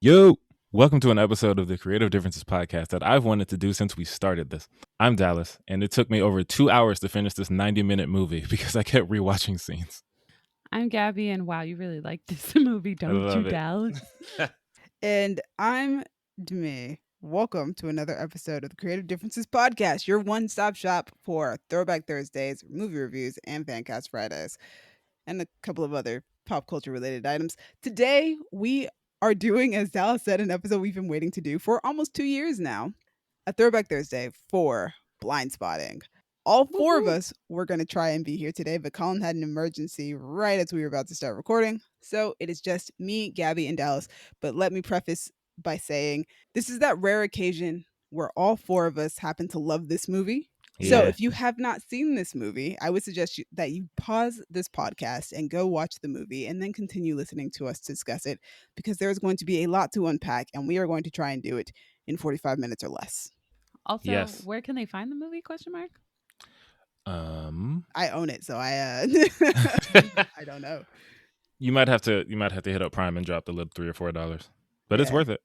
Yo, welcome to an episode of the Creative Differences podcast that I've wanted to do since we started this. I'm Dallas, and it took me over 2 hours to finish this 90-minute movie because I kept rewatching scenes. I'm Gabby, and wow, you really like this movie, I don't you, love it. Dallas? And I'm Dme. Welcome to another episode of the Creative Differences podcast, your one-stop shop for Throwback Thursdays, movie reviews, and Fancast Fridays, and a couple of other pop culture related items. Today, we are doing, as Dallas said, an episode we've been waiting to do for almost 2 years now, a Throwback Thursday for Blindspotting. All four of us were going to try and be here today, but Colin had an emergency right as we were about to start recording. So it is just me, Gabby, and Dallas. But let me preface by saying this is that rare occasion where all four of us happen to love this movie. So Yeah. if you have not seen this movie, I would suggest that you pause this podcast and go watch the movie and then continue listening to us discuss it, because there is going to be a lot to unpack and we are going to try and do it in 45 minutes or less. Also, Yes. where can they find the movie? Question mark. I own it, so I I don't know. You might have to hit up Prime and drop the little $3 or $4, but it's Yeah. worth it.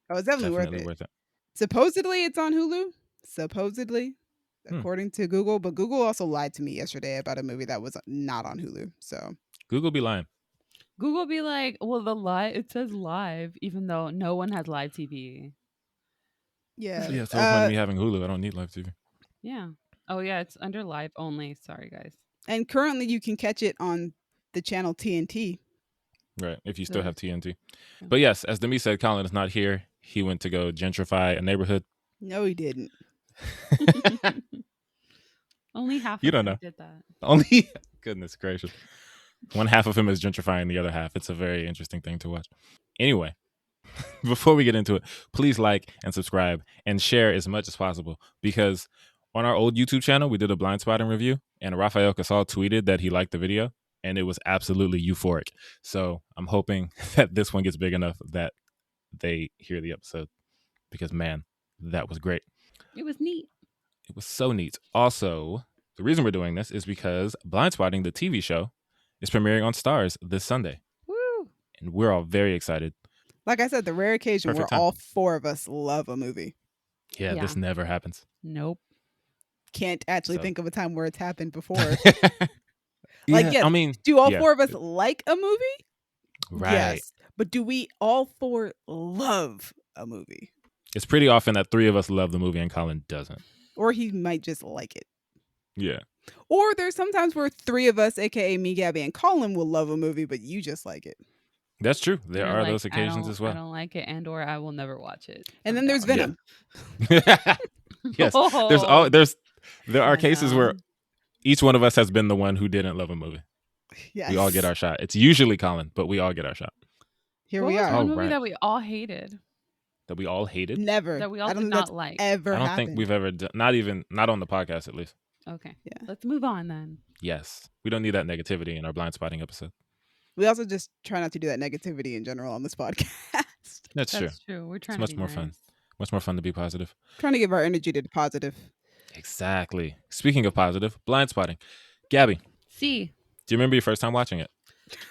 Oh, it's definitely worth it. Supposedly it's on Hulu. Supposedly, according to Google, but Google also lied to me yesterday about a movie that was not on Hulu. So Google be lying. Google be like, well, it says live, even though no one has live TV. Yeah. Yeah, so fun me having Hulu. I don't need live TV. Yeah. Oh yeah, it's under live only. Sorry, guys. And currently you can catch it on the channel TNT. Right, if you still have TNT. But yes, as Demi said, Colin is not here. He went to go gentrify a neighborhood. No, he didn't. Only half You of don't him know. did that. Only, goodness gracious. One half of him is gentrifying the other half. It's a very interesting thing to watch. Anyway, before we get into it, please like and subscribe and share as much as possible, because on our old YouTube channel, we did a Blindspotting review, and Rafael Casal tweeted that he liked the video, and it was absolutely euphoric. So I'm hoping that this one gets big enough that they hear the episode, because man, that was great. It was neat. It was so neat. Also, the reason we're doing this is because Blindspotting, the TV show, is premiering on Stars this Sunday. Woo! And we're all very excited. Like I said, the rare occasion Perfect where time. all four of us love a movie. Yeah, Yeah. this never happens. Nope. Can't actually So. think of a time where it's happened before. Yeah, I mean, do all yeah. four of us like a movie? Right. Yes. But do we all four love a movie? It's pretty often that three of us love the movie and Colin doesn't. Or he might just like it. Yeah. Or there's sometimes where three of us, aka me, Gabby, and Colin, will love a movie, but you just like it. That's true. There You're are like, those occasions as I well. don't like it, and/or I will never watch it. And then there's Dallas. Venom. Yes. Oh, There are cases where Venom. each one of us has been the one who didn't love a movie. Yes. We all get our shot. It's usually Colin, but we all get our shot. Here What we was are. one Oh, movie right. that we all hated? That we all hated. Never. That we all I don't did think not that's like. ever I don't happened. think we've ever done, not on the podcast at least. Okay. Yeah. Let's move on then. Yes. We don't need that negativity in our Blindspotting episode. We also just try not to do that negativity in general on this podcast. That's true. That's true. We're trying It's much to be more nice. fun. Much more fun to be positive. Trying to give our energy to the positive. Exactly. Speaking of positive, Blindspotting. Gabby, See, do you remember your first time watching it?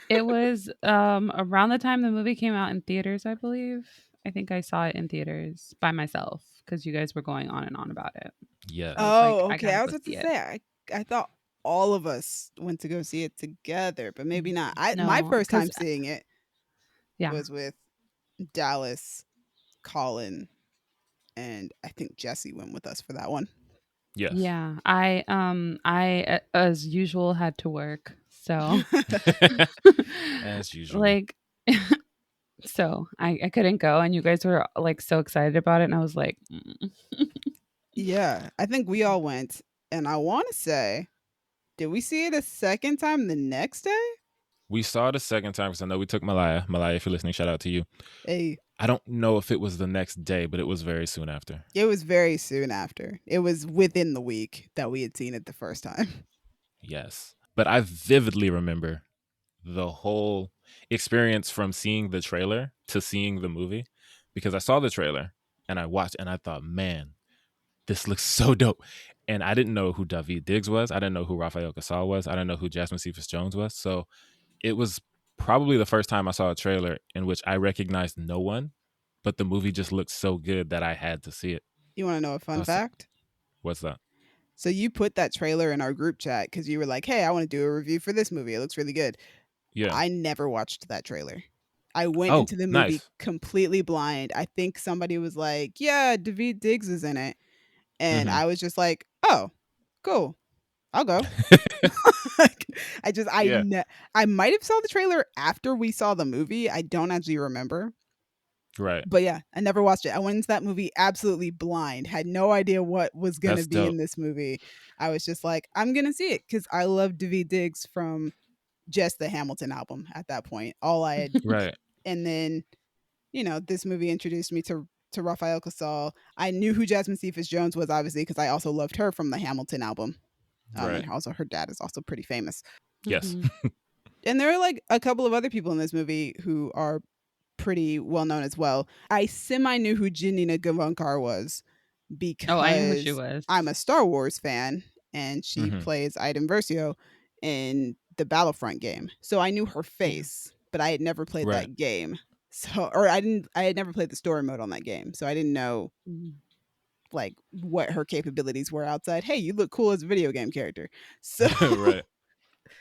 it was around the time the movie came out in theaters, I believe. I think I saw it in theaters by myself because you guys were going on and on about it. Yes. Oh, like, I okay. gotta I was go about to see it. say, I thought all of us went to go see it together, but maybe not. My No, first time 'cause- seeing it Yeah. was with Dallas, Colin, and I think Jesse went with us for that one. Yes. Yeah. I as usual had to work. So As usual. like so I couldn't go, and you guys were like so excited about it, and I was like, Yeah, I think we all went, and I want to say, did we see it a second time the next day? We saw it a second time because I know we took Malaya. Malaya, if you're listening, shout out to you. Hey, I don't know if it was the next day, but it was very soon after. it was very soon after. It was within the week that we had seen it the first time. Yes. But I vividly remember the whole experience from seeing the trailer to seeing the movie, because I saw the trailer and I watched and I thought, man, this looks so dope. And I didn't know who David Diggs was. I didn't know who Rafael Casal was. I didn't know who Jasmine Cephas-Jones was. So it was probably the first time I saw a trailer in which I recognized no one, but the movie just looked so good that I had to see it. You want to know a fun What's that? fact? What's that? So you put that trailer in our group chat because you were like, "Hey, I want to do a review for this movie. It looks really good." Yeah. I never watched that trailer. I went Oh, into the movie nice. completely blind. I think somebody was like, "Yeah, Daveed Diggs is in it," and Hmm. I was just like, "Oh, cool, I'll go." Like, Yeah. I might have saw the trailer after we saw the movie. I don't actually remember. Right. But yeah, I never watched it. I went into that movie absolutely blind, had no idea what was going to That's be in dope. this movie. I was just like, I'm going to see it because I love Daveed Diggs from just the Hamilton album at that point. All I had. Right. And then, this movie introduced me to Rafael Casal. I knew who Jasmine Cephas-Jones was, obviously, because I also loved her from the Hamilton album. Right. And also her dad is also pretty famous. Yes. Mhm. And there are like a couple of other people in this movie who are pretty well known as well. I semi knew who Janina Gavankar was Oh, I knew who she because was. I'm a Star Wars fan and she Hmm. plays Iden Versio in the Battlefront game. So I knew her face, but I had never played Right. that game. So I had never played the story mode on that game. So I didn't know Mhm. like what her capabilities were outside. Hey, you look cool as a video game character. So Right.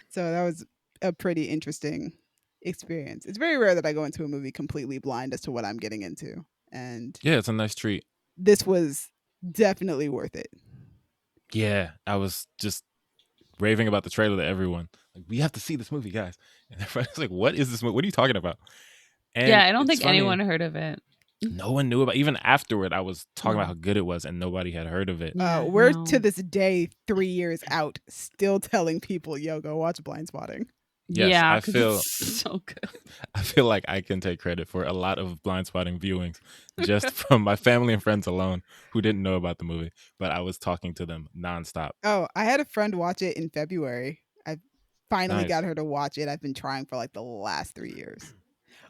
so that was a pretty interesting experience. It's very rare that I go into a movie completely blind as to what I'm getting into. And Yeah, it's a nice treat. this was definitely worth it. Yeah, I was just raving about the trailer to everyone. Like, we have to see this movie, guys. And everybody's like, "What is this movie? What are you talking about?" And Yeah, I don't it's think funny, anyone heard of it. no one knew about. Even afterward, I was talking about Mm. how good it was, and nobody had heard of it. Yeah, We're to no. this day 3 years out still telling people, "Yo, go watch Blindspotting." Yes, Yeah, because it's so good. I feel like I can take credit for a lot of blind spotting viewings just from my family and friends alone who didn't know about the movie, but I was talking to them nonstop. Oh, I had a friend watch it in February. I finally got Nice. her to watch it. I've been trying for like the last 3 years.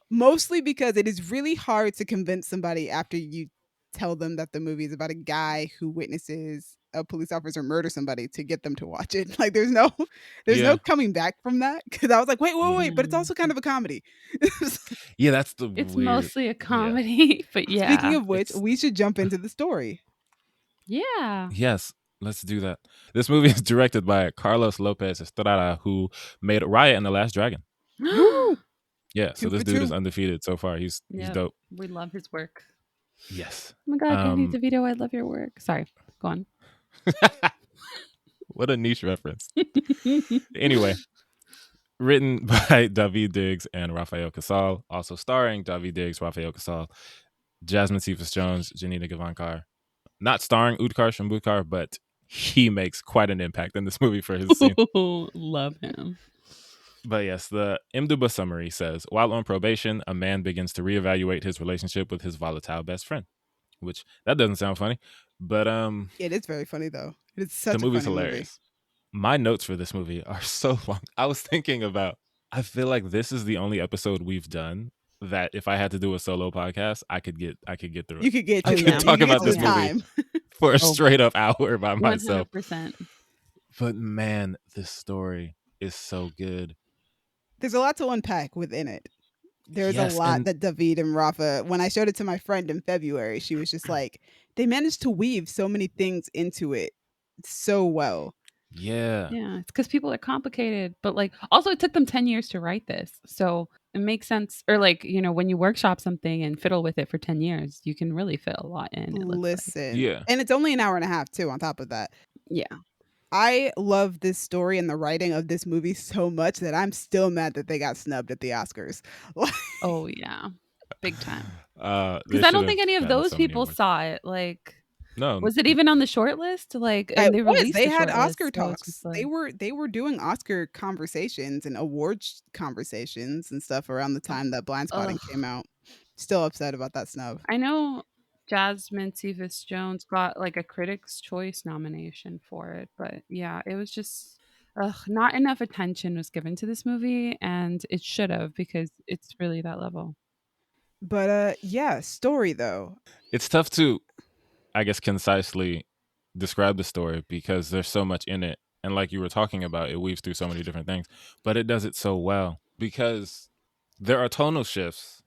Mostly because it is really hard to convince somebody after you tell them that the movie is about a guy who witnesses a police officer murder somebody to get them to watch it. Like there's no Yeah. coming back from that because I was like, wait, but it's Mm. also kind of a comedy. Yeah, that's the It's weird. mostly a Yeah. comedy, but Speaking yeah. of which, It's we should jump into the story. Yeah. yes, let's do that. This movie is directed by Carlos Lopez Estrada, who made Riot and the Last Dragon. Woo! Yeah, so 2 this for dude is 2. undefeated so far. He's Yep. dope. We love his work. Yes. Oh my god, Danny Um DeVito, I love your work. Sorry, go on. what a niche reference. Anyway, written by Daveed Diggs and Rafael Casal, also starring Daveed Diggs, Rafael Casal, Jasmine Cephas-Jones, Janina Gavankar. Not starring Utkar Shambukar, but he makes quite an impact in this movie for his scene. Love him. But yes, the IMDb summary says, while on probation, a man begins to reevaluate his relationship with his volatile best friend. Which, that doesn't sound funny, but It is very funny though. It's the such a movie's funny movie. hilarious. My notes for this movie are so long. I was thinking about, I feel like this is the only episode we've done that if I had to do a solo podcast, I could get through You it. could get I Oh to could yeah. you talk could get about to Oh the this yeah. movie time. for a Oh, straight up hour by myself. 100%. But man, this story is so good. There's a lot to unpack within it. There's a Yes, lot and that David and Rafa, when I showed it to my friend in February, she was just like, they managed to weave so many things into it so well. yeah, Yeah, it's because people are complicated, but like also it took them 10 years to write this. So it makes sense. Or like, when you workshop something and fiddle with it for 10 years, you can really fit a lot in, it looks like. Listen. yeah, And it's only an hour and a half too, on top of that. Yeah. I love this story and the writing of this movie so much that I'm still mad that they got snubbed at the Oscars. Oh yeah. Big time. They Because I should don't have think any of gotten those so many people awards. saw it. Like, No, was it even on the short list? Like, It and they was. released They the had short list. Oscar So it's just talks. like, They were doing Oscar conversations and awards conversations and stuff around the time that Blindspotting ugh. came out. Still upset about that snub. I know Jasmine Cephas-Jones got like a Critics' Choice nomination for it, but yeah, it was just not enough attention was given to this movie, and it should have because it's really that level. But yeah, story though. it's tough to, I guess, concisely describe the story because there's so much in it. And like you were talking about, it weaves through so many different things, but it does it so well because there are tonal shifts,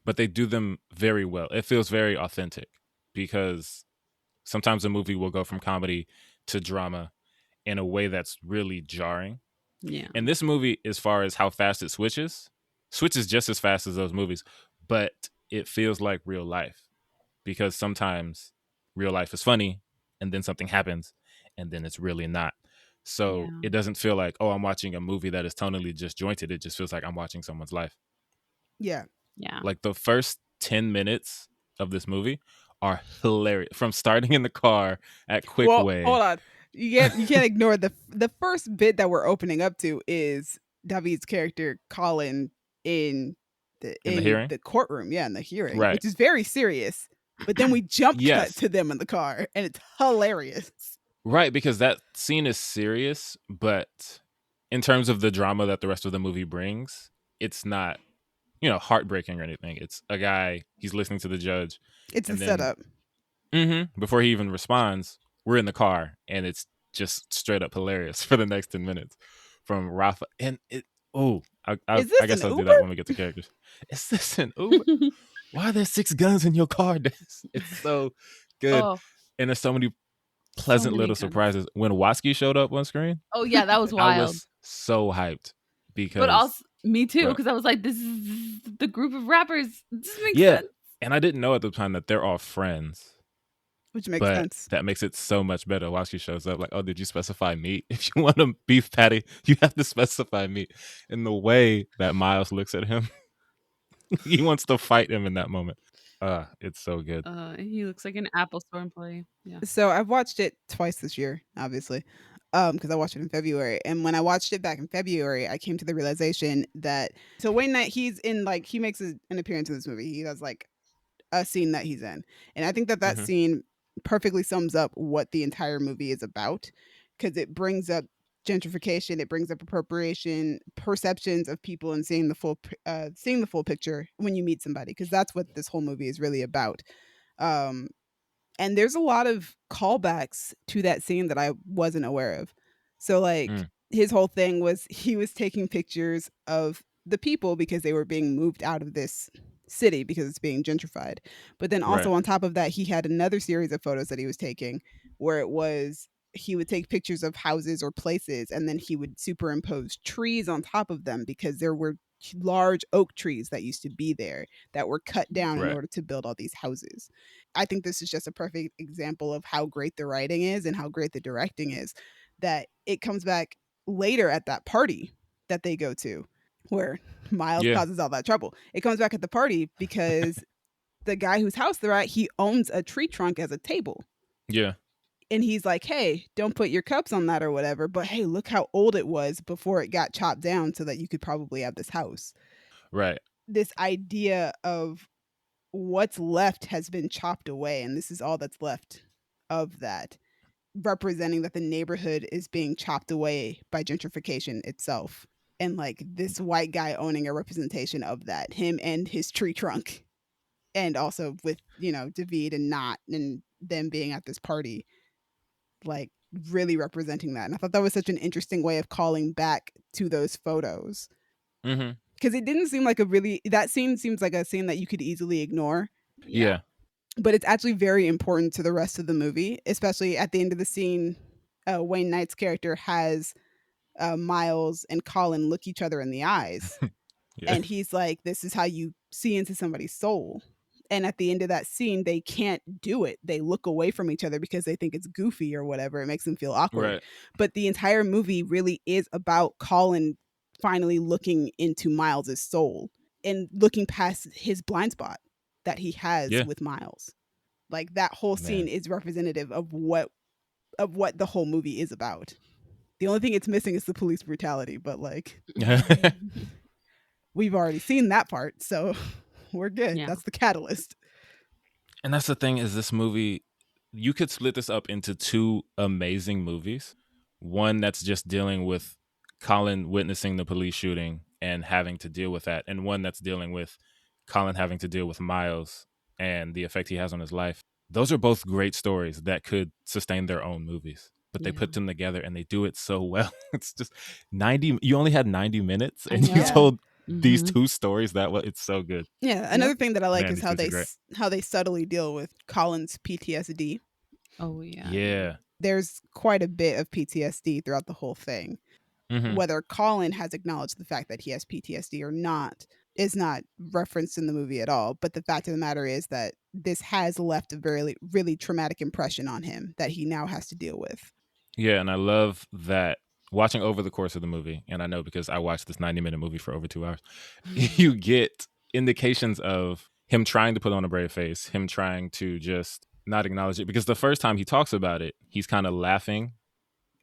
but they do them very well. It feels very authentic because sometimes a movie will go from comedy to drama in a way that's really jarring. Yeah. And this movie, as far as how fast it switches just as fast as those movies, but it feels like real life because sometimes real life is funny and then something happens and then it's really not. So Yeah. it doesn't feel like, oh, I'm watching a movie that is tonally disjointed. It just feels like I'm watching someone's life. Yeah. Yeah. Like the first 10 minutes of this movie are hilarious. From starting in the car at Quick Well, Way. hold on. You can't ignore the first bit that we're opening up to is David's character Colin in In the hearing? the courtroom, in the hearing, Right. which is very serious. But then we jump cut Yes. to them in the car, and it's hilarious. Right, because that scene is serious, but in terms of the drama that the rest of the movie brings, it's not, heartbreaking or anything. It's a guy, he's listening to the judge, It's the and then setup. before he even responds, we're in the car, and it's just straight up hilarious for the next 10 minutes from Rafa. And Is this I guess an I'll do Uber? that when we get to characters. Is this an Uber? Why are there 6 guns in your car? It's so good. Oh, And there's so many so pleasant many little guns. surprises. When Waski showed up on screen, Oh yeah, that was I wild. was so hyped because But also me too, Right. because I was like, this is the group of rappers. This makes Yeah. sense. And I didn't know at the time that they're all friends. Which makes But sense. that makes it so much better. Waski shows up like, oh, did you specify meat? If you want a beef patty, you have to specify meat. And the way that Miles looks at him, he wants to fight him in that moment. It's so good. He looks like an Apple Store employee. Yeah. So I've watched it twice this year, obviously, because I watched it in February. And when I watched it back in February, I came to the realization that Wayne Knight, he's in he makes an appearance in this movie. He does a scene that he's in, and I think that Mhm. scene perfectly sums up what the entire movie is about, because it brings up gentrification, it brings up appropriation, perceptions of people, and seeing the full picture when you meet somebody, because that's what this whole movie is really about. And there's a lot of callbacks to that scene that I wasn't aware of. So Mm. his whole thing was he was taking pictures of the people because they were being moved out of this city because it's being gentrified. But then also Right. on top of that, he had another series of photos that he was taking where he would take pictures of houses or places, and then he would superimpose trees on top of them because there were large oak trees that used to be there that were cut down in Right. order to build all these houses. I think this is just a perfect example of how great the writing is and how great the directing is, that it comes back later at that party that they go to where Miles Yeah. causes all that trouble. It comes back at the party because the guy whose house they're at, he owns a tree trunk as a table. Yeah. And he's like, hey, don't put your cups on that or whatever. But hey, look how old it was before it got chopped down so that you could probably have this house. Right. This idea of what's left has been chopped away, and this is all that's left of that, representing that the neighborhood is being chopped away by gentrification itself. And this white guy owning a representation of that, him and his tree trunk. And also with, David and Not and them being at this party, really representing that. And I thought that was such an interesting way of calling back to those photos. Mm-hmm. Because it didn't seem that scene seems like a scene that you could easily ignore. Yeah. But it's actually very important to the rest of the movie, especially at the end of the scene. Wayne Knight's character has Miles and Colin look each other in the eyes. Yeah. And he's like, this is how you see into somebody's soul. And at the end of that scene, they can't do it. They look away from each other because they think it's goofy or whatever. It makes them feel awkward. Right. But the entire movie really is about Colin finally looking into Miles's soul and looking past his blind spot that he has Yeah. with Miles. That whole scene Man. is representative of what the whole movie is about. The only thing it's missing is the police brutality, but we've already seen that part, so we're good. Yeah. That's the catalyst. And that's the thing, is this movie, you could split this up into 2 amazing movies. One that's just dealing with Colin witnessing the police shooting and having to deal with that, and one that's dealing with Colin having to deal with Miles and the effect he has on his life. Those are both great stories that could sustain their own movies, but they put them together and they do it so well. It's just 90, you only had 90 minutes and you know. told these Mhm. two stories that well, it's so good. Yeah, Yep. another thing that I like Man, is these two are great. how they subtly deal with Colin's PTSD. Oh, yeah. Yeah. There's quite a bit of PTSD throughout the whole thing. Hmm. Whether Colin has acknowledged the fact that he has PTSD or not is not referenced in the movie at all. But the fact of the matter is that this has left a very, really traumatic impression on him that he now has to deal with. Yeah, and I love that watching over the course of the movie, and I know because I watched this 90-minute movie for over 2 hours, you get indications of him trying to put on a brave face, him trying to just not acknowledge it. Because the first time he talks about it, he's kind of laughing,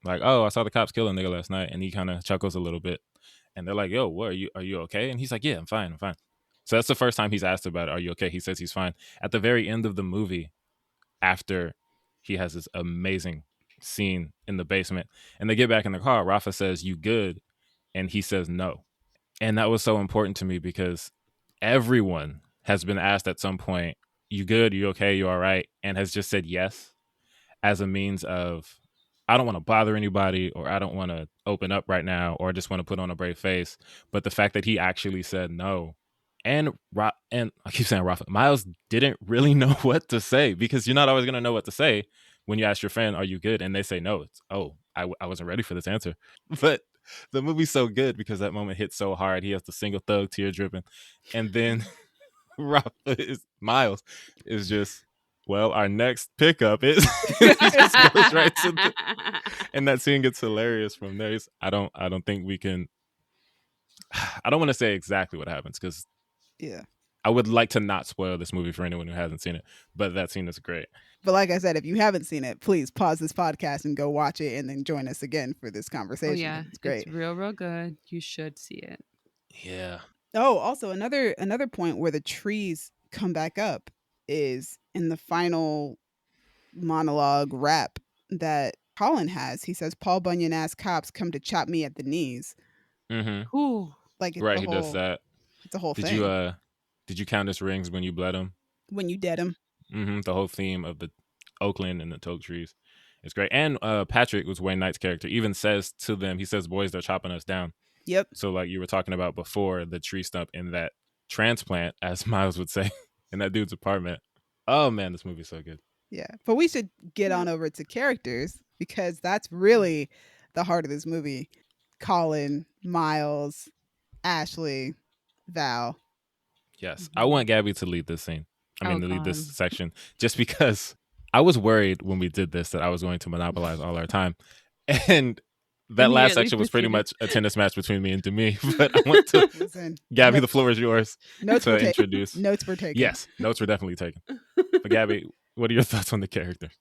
like, "Oh, I saw the cops kill a nigga last night," and he kind of chuckles a little bit, and they're like, "Yo, what are you okay?" And he's like, "Yeah, I'm fine, I'm fine." So that's the first time he's asked about it, "Are you okay?" He says he's fine. At the very end of the movie, after he has this amazing scene in the basement and they get back in the car, Rafa says, "You good?" And he says no. And that was so important to me because everyone has been asked at some point, "You good? You okay? You all right?" And has just said yes as a means of, I don't want to bother anybody, or I don't want to open up right now, or I just want to put on a brave face. But the fact that he actually said no, and and I keep saying Rafa, Miles didn't really know what to say, because you're not always gonna know what to say when you ask your friend, "Are you good?" and they say no. It's, oh, I wasn't ready for this answer. But the movie's so good because that moment hits so hard. He has the single thug tear dripping, and then Rafa is Miles is just, well, our next pickup is he just goes right to the, and that scene gets hilarious from there. I don't think we can. I don't want to say exactly what happens because Yeah. I would like to not spoil this movie for anyone who hasn't seen it, but that scene is great. But like I said, if you haven't seen it, please pause this podcast and go watch it and then join us again for this Oh, conversation. yeah. It's It's great. real, real good. You should see it. Yeah. Oh, also another point where the trees come back up is in the final monologue rap that Colin has. He says, "Paul Bunyan ass cops come to chop me at the knees." Mm-hmm. Whew. Like Right. He does that. it's a whole Did you thing. did you count his rings when you bled him? When you dead him. Mm-hmm. The whole theme of the Oakland and the Toke trees. It's great. And Patrick was Wayne Knight's character. Even says to them, he says, "Boys, they're chopping us down." Yep. So like you were talking about before, the tree stump in that transplant, as Miles would say, in that dude's apartment. Oh man, this movie's so good. Yeah. But we should get on over to characters because that's really the heart of this movie. Colin, Miles, Ashley, Val. Yes, I Mhm. want Gabby to lead this scene. I Oh, mean, to lead this God. section, just because I was worried when we did this that I was going to monopolize all our time, and that last Immediately section was pretty proceeded. much a tennis match between me and Demi. But I want to, Listen. Gabby, the floor is yours Notes were to taken. introduce. Notes were taken. Yes, notes were definitely taken. But Gabby, what are your thoughts on the characters?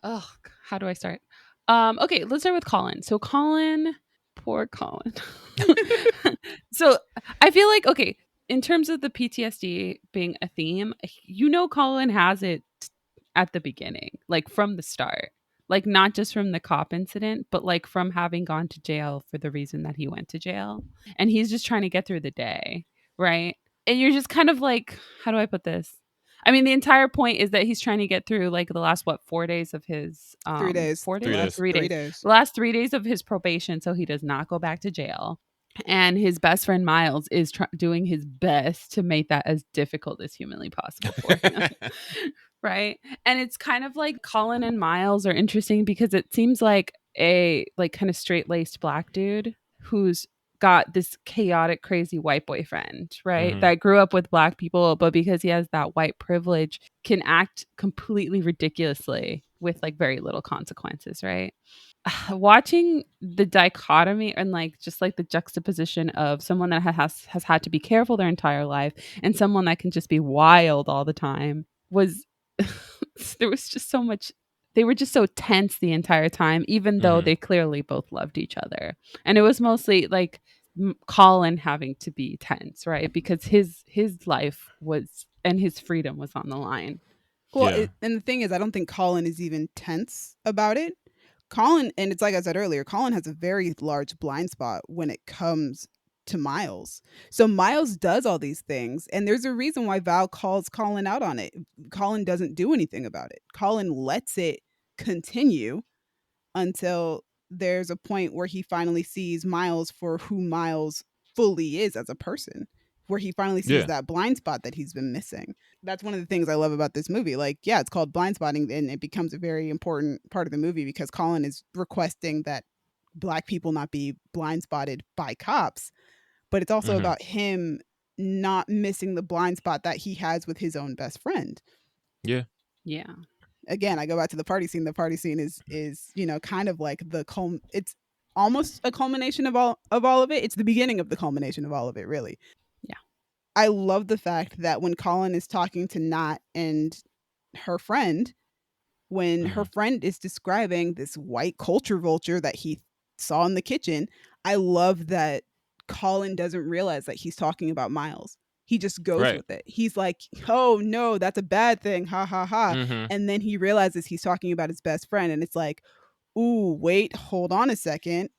Oh, how do I start? Okay, let's start with Colin. So Colin, poor Colin. So I feel like, okay, in terms of the PTSD being a theme, Colin has it at the beginning, like from the start. Like not just from the cop incident, but like from having gone to jail for the reason that he went to jail. And he's just trying to get through the day, right? And you're just kind of like, how do I put this? I mean, the entire point is that he's trying to get through like the last 4 days of his 3 days. 3 Last days. 3 days. the last 3 days of his probation, so he does not go back to jail. And his best friend Miles is doing his best to make that as difficult as humanly possible for him. Right? And it's kind of like Colin and Miles are interesting because it seems like a like kind of straight-laced black dude who's got this chaotic crazy white boyfriend, right? Mhm. That grew up with black people, but because he has that white privilege can act completely ridiculously with like very little consequences, right? Watching the dichotomy and like just like the juxtaposition of someone that has had to be careful their entire life and someone that can just be wild all the time was there was just so much. They were just so tense the entire time, even though Mhm. they clearly both loved each other. And it was mostly like Colin having to be tense, right? Because his life was and his freedom was on the line. Well, Yeah. and the thing is, I don't think Colin is even tense about it. Colin, and it's like I said earlier, Colin has a very large blind spot when it comes to Miles. So Miles does all these things, and there's a reason why Val calls Colin out on it. Colin doesn't do anything about it. Colin lets it continue until there's a point where he finally sees Miles for who Miles fully is as a person, where he finally sees Yeah. that blind spot that he's been missing. That's one of the things I love about this movie. Like, yeah, it's called Blindspotting, and it becomes a very important part of the movie because Colin is requesting that Black people not be blind spotted by cops, but it's also Mhm. about him not missing the blind spot that he has with his own best friend. Yeah. Yeah. Again, I go back to the party scene. The party scene is kind of like it's almost a culmination of all of it. It's the beginning of the culmination of all of it, really. Yeah. I love the fact that when Colin is talking to Nat and her friend, when her Mhm. friend is describing this white culture vulture that he saw in the kitchen, I love that Colin doesn't realize that he's talking about Miles. He just goes Right. with it. He's like, "Oh no, that's a bad thing. Ha ha ha." Mhm. And then he realizes he's talking about his best friend, and it's like, "Ooh, wait, hold on a second."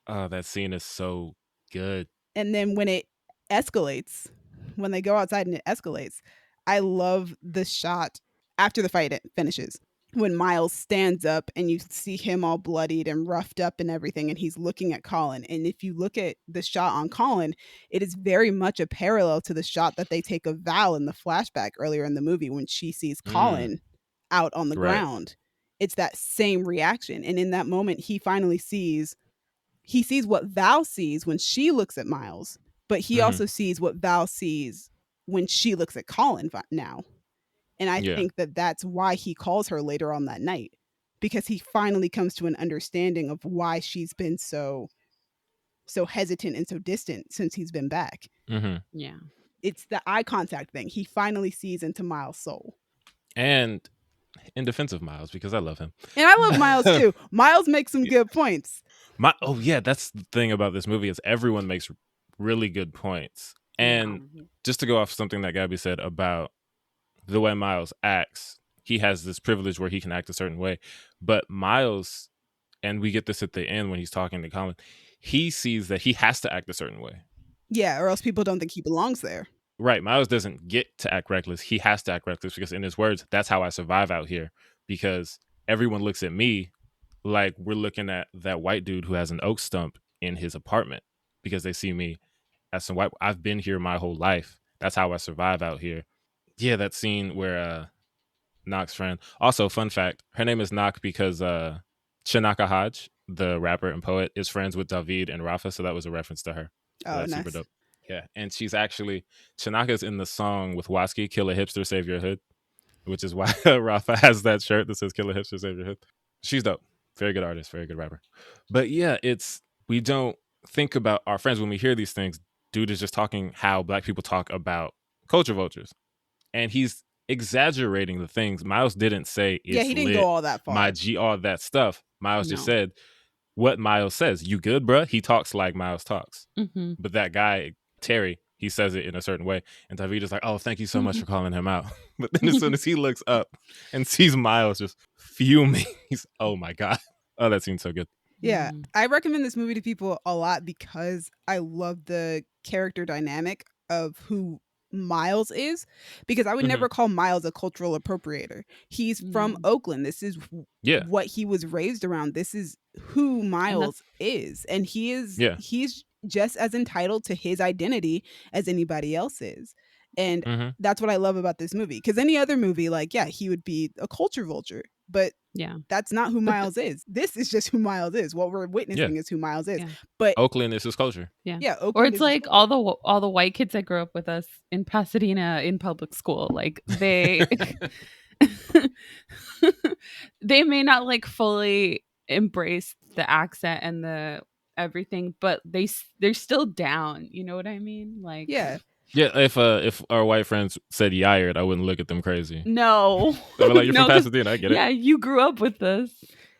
Oh, that scene is so good. And then when it escalates, when they go outside and it escalates, I love the shot after the fight finishes, when Miles stands up and you see him all bloodied and roughed up and everything, and he's looking at Colin. And if you look at the shot on Colin, it is very much a parallel to the shot that they take of Val in the flashback earlier in the movie when she sees Mm. Colin out on the Right. ground. It's that same reaction. And in that moment, he finally sees what Val sees when she looks at Miles, but he Mhm. also sees what Val sees when she looks at Colin now. And I Yeah. think that that's why he calls her later on that night, because he finally comes to an understanding of why she's been so hesitant and so distant since he's been back. Mhm. Yeah. It's the eye contact thing. He finally sees into Miles' soul. And in defense of Miles, because I love him. And I love Miles too. Miles makes some good points. Yeah, that's the thing about this movie is everyone makes really good points. And just to go off something that Gabby said about the way Miles acts, he has this privilege where he can act a certain way. But Miles, and we get this at the end when he's talking to Colin, he sees that he has to act a certain way. Yeah, or else people don't think he belongs there. Right. Miles doesn't get to act reckless. He has to act reckless because, in his words, that's how I survive out here. Because everyone looks at me like we're looking at that white dude who has an oak stump in his apartment because they see me as some white. I've been here my whole life. That's how I survive out here. Yeah, that scene where Knock's friend. Also, fun fact: her name is Knock because Chinaka Hodge, the rapper and poet, is friends with David and Rafa, so that was a reference to her. So Oh, that's super nice. dope. Yeah, and she's actually Chinaka's in the song with Waski, "Kill a Hipster, Save Your Hood," which is why Rafa has that shirt that says "Kill a Hipster, Save Your Hood." She's dope. Very good artist, very good rapper. But yeah, we don't think about our friends when we hear these things. Dude is just talking how Black people talk about culture vultures, and he's exaggerating the things. Miles didn't say Yeah, it's he didn't go lit, all that my far. G, all that stuff. Miles just No. said what Miles says. You good, bruh? He talks like Miles talks. Mm-hmm. But that guy, Terry, he says it in a certain way. And David is like, oh, thank you so much for calling him out. But then as soon as he looks up and sees Miles just fuming, he's, oh my God. Oh, that seems so good. Yeah, I recommend this movie to people a lot because I love the character dynamic of who Miles is, because I would never call Miles a cultural appropriator. He's from Oakland. This is Yeah. what he was raised around. This is who Miles is, and he's just as entitled to his identity as anybody else is. And that's what I love about this movie, because any other movie, like, yeah, he would be a culture vulture, but Yeah. that's not who Miles is. This is just who Miles is. What we're witnessing is who Miles is. Yeah. But Oakland is his culture. Yeah. yeah, Or Oakland it's is his like culture. all the white kids that grew up with us in Pasadena in public school. Like they they may not like fully embrace the accent and the everything, but they're still down. You know what I mean? Like Yeah. Yeah, if our white friends said yired, I wouldn't look at them crazy. No. I'd be like, you're No, from 'cause- Pasadena, I get it. Yeah, you grew up with us.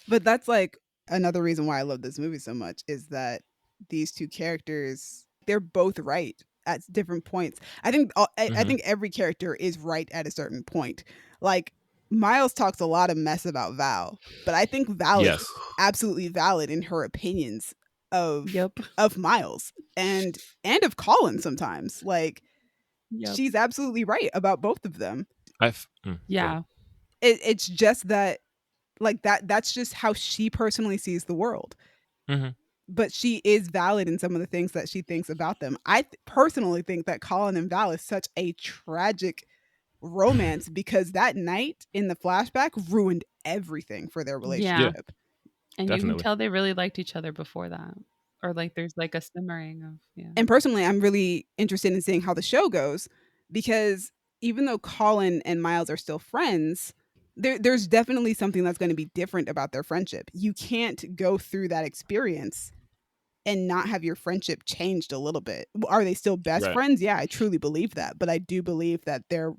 But that's like another reason why I love this movie so much, is that these two characters, they're both right at different points. I think I think every character is right at a certain point. Like, Miles talks a lot of mess about Val, but I think Val is absolutely valid in her opinions of Miles and of Colin sometimes. Like, she's absolutely right about both of them. Yeah. It's just that, like, that's just how she personally sees the world. but she is valid in some of the things that she thinks about them. I personally think that Colin and Val is such a tragic romance because that night in the flashback ruined everything for their Yeah. relationship. And you can Definitely. tell they really liked each other before that. Or like there's like a simmering of, yeah. And personally, I'm really interested in seeing how the show goes because even though Colin and Miles are still friends, there's definitely something that's going to be different about their friendship. You can't go through that experience and not have your friendship changed a little bit. Are they still best Right. friends? Yeah, I truly believe that. But I do believe that there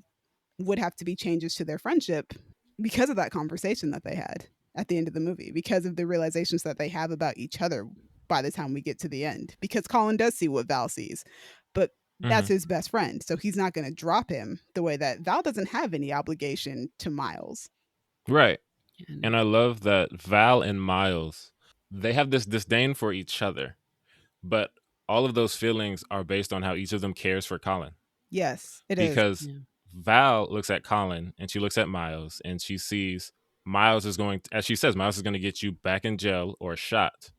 would have to be changes to their friendship because of that conversation that they had at the end of the movie, because of the realizations that they have about each other by the time we get to the end. Because Colin does see what Val sees, but that's his best friend. So he's not going to drop him the way that Val doesn't have any obligation to Miles. Right. Yeah, And I love that Val and Miles, they have this disdain for each other, but all of those feelings are based on how each of them cares for Colin. Yes, it is. Because Yeah. Val looks at Colin and she looks at Miles and she sees Miles is going, as she says, Miles is going to get you back in jail or shot.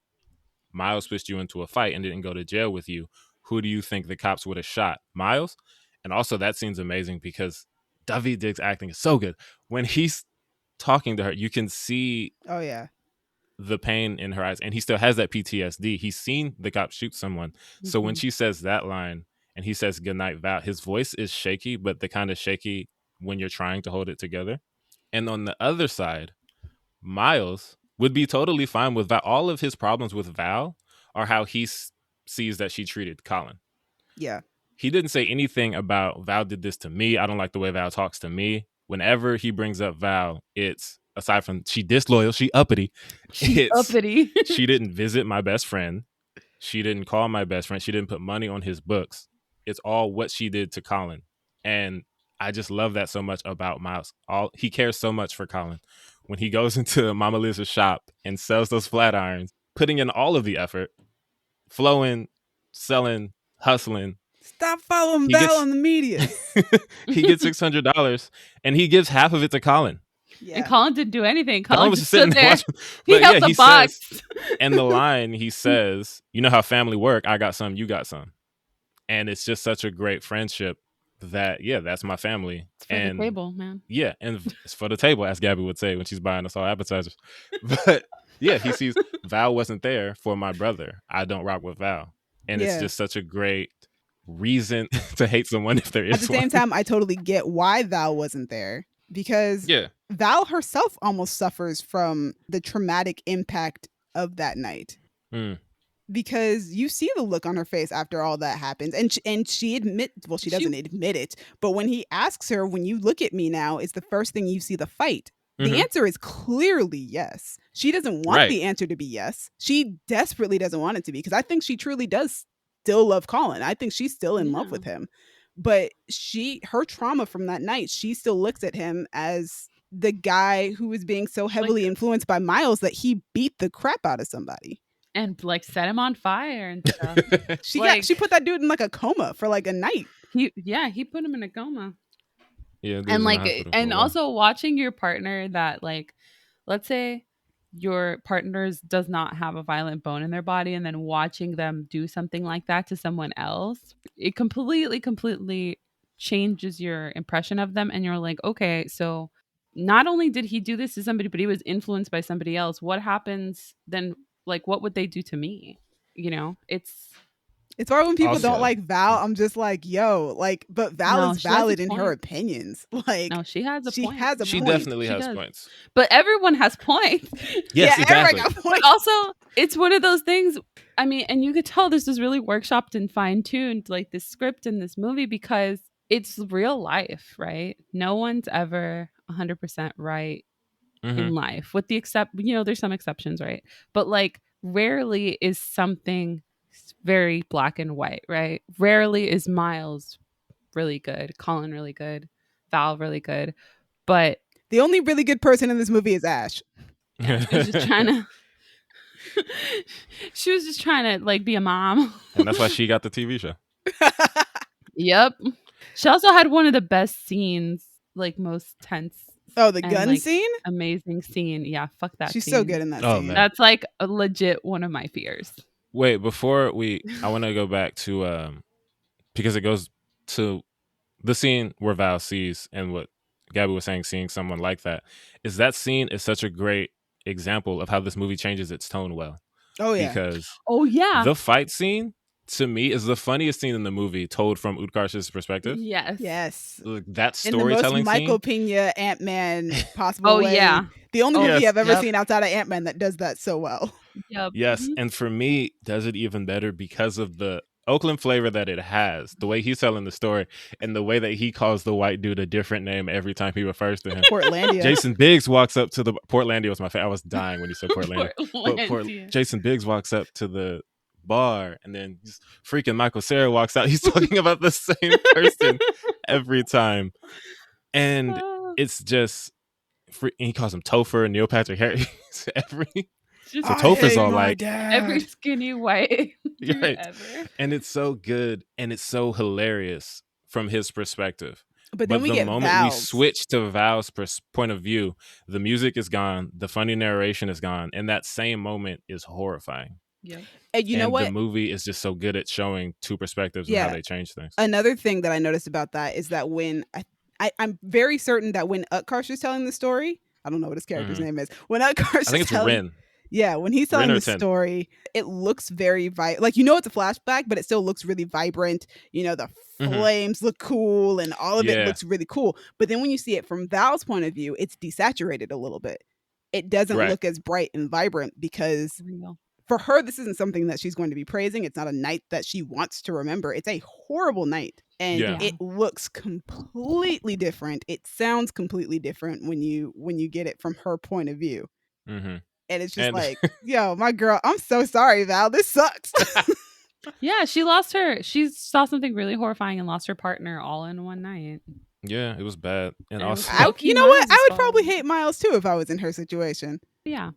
Miles pushed you into a fight and didn't go to jail with you. Who do you think the cops would have shot? Miles? And also that scene's amazing because Daveed Diggs' acting is so good. When he's talking to her, you can see Oh, yeah. the pain in her eyes, and he still has that PTSD. He's seen the cop shoot someone. So when Mhm. she says that line and he says goodnight Val, his voice is shaky, but the kind of shaky when you're trying to hold it together. And on the other side, Miles would be totally fine with Val. All of his problems with Val are how he sees that she treated Colin. Yeah. He didn't say anything about Val did this to me. I don't like the way Val talks to me. Whenever he brings up Val, it's aside from she disloyal, she uppity. She's uppity. She didn't visit my best friend. She didn't call my best friend. She didn't put money on his books. It's all what she did to Colin. And I just love that so much about Miles. He cares so much for Colin. When he goes into Mama Liz's shop and sells those flat irons, putting in all of the effort, flowing, selling, hustling. Stop following Val on the media. He gets $600 and he gives half of it to Colin. Yeah. And Colin didn't do anything. Colin was just sitting there. Watching. He held the box. Says, and the line he says, you know how family work, I got some, you got some. And it's just such a great friendship that, yeah, that's my family. It's for the table, man. Yeah, and it's for the table, as Gabby would say when she's buying us all appetizers. But yeah, he sees Val wasn't there for my brother. I don't rock with Val. And it's just such a great reason to hate someone if there is one. At the same time, I totally get why Val wasn't there. Because Val herself almost suffers from the traumatic impact of that night. Because you see the look on her face after all that happens. And she doesn't admit it. But when he asks her, when you look at me now, it's the first thing you see the fight. The answer is clearly yes. She doesn't want the answer to be yes. She desperately doesn't want it to be. Because I think she truly does still love Colin. I think she's still in love with him. But her trauma from that night, she still looks at him as the guy who was being so heavily influenced by Miles that he beat the crap out of somebody. And set him on fire and stuff. She put that dude in a coma for a night. He put him in a coma. Yeah. And also watching your partner that let's say your partners does not have a violent bone in their body, and then watching them do something like that to someone else, it completely changes your impression of them. And you're like, okay, so not only did he do this to somebody, but he was influenced by somebody else. What happens then? What would they do to me? It's hard when people don't like Val. I'm just like, yo, but Val is valid in her opinions. No, she has a point. She definitely has points. But everyone has points. Yes, exactly. But also, it's one of those things. I mean, and you could tell this was really workshopped and fine-tuned, this script in this movie, because it's real life, right? No one's ever 100% right in life, with the there's some exceptions, right? But rarely is something very black and white, right? Rarely is Miles really good, Colin really good, Val really good, but the only really good person in this movie is Ash. She was just trying to be a mom, and that's why she got the TV show. Yep. She also had one of the best scenes, most tense. Oh, the gun scene? Amazing scene. Yeah, fuck that. She's scene. so good in that scene. Man. That's a legit one of my fears. Wait, before I want to go back to because it goes to the scene where Val sees, and what Gabby was saying, seeing someone like that, is that scene is such a great example of how this movie changes its tone well. Oh yeah. Because Oh yeah. the fight scene to me is the funniest scene in the movie, told from Utkarsh's perspective. Yes. Yes. Like, that In the most storytelling Michael scene. Pena Ant-Man possible Oh way. yeah. The only movie Yes. I've ever Yep. seen outside of Ant-Man that does that so well. Yep. Yes, and for me, does it even better because of the Oakland flavor that it has, the way he's telling the story, and the way that he calls the white dude a different name every time he refers to him. Portlandia. Jason Biggs walks up to the Portlandia was my favorite. I was dying when you said Portlandia. Portlandia. Jason Biggs walks up to the bar, and then just freaking Michael Cera walks out. He's talking about the same person every time, and it's just he calls him Topher and Neil Patrick Harris every. Just So Topher's all like every skinny white dude right. ever. And it's so good and it's so hilarious from his perspective. But then we the get moment Val's. we switch to Val's point of view, the music is gone, the funny narration is gone, and that same moment is horrifying. Yeah. And you know what? The movie is just so good at showing two perspectives and how they change things. Another thing that I noticed about that is that when I'm very certain that when Utkarsh is telling the story, I don't know what his character's name is. When Utkarsh, I think it's Rin. Yeah, when he's telling the story, it looks very like it's a flashback, but it still looks really vibrant. The flames look cool, and all of it looks really cool. But then when you see it from Val's point of view, it's desaturated a little bit. It doesn't look as bright and vibrant because for her, this isn't something that she's going to be praising. It's not a night that she wants to remember. It's a horrible night, and it looks completely different. It sounds completely different when you get it from her point of view. Mm-hmm. And it's just like, yo, my girl, I'm so sorry, Val. This sucks. Yeah, she saw something really horrifying and lost her partner all in one night. Yeah, it was bad. And also, you know what? I would probably hate Miles too if I was in her situation. Yeah.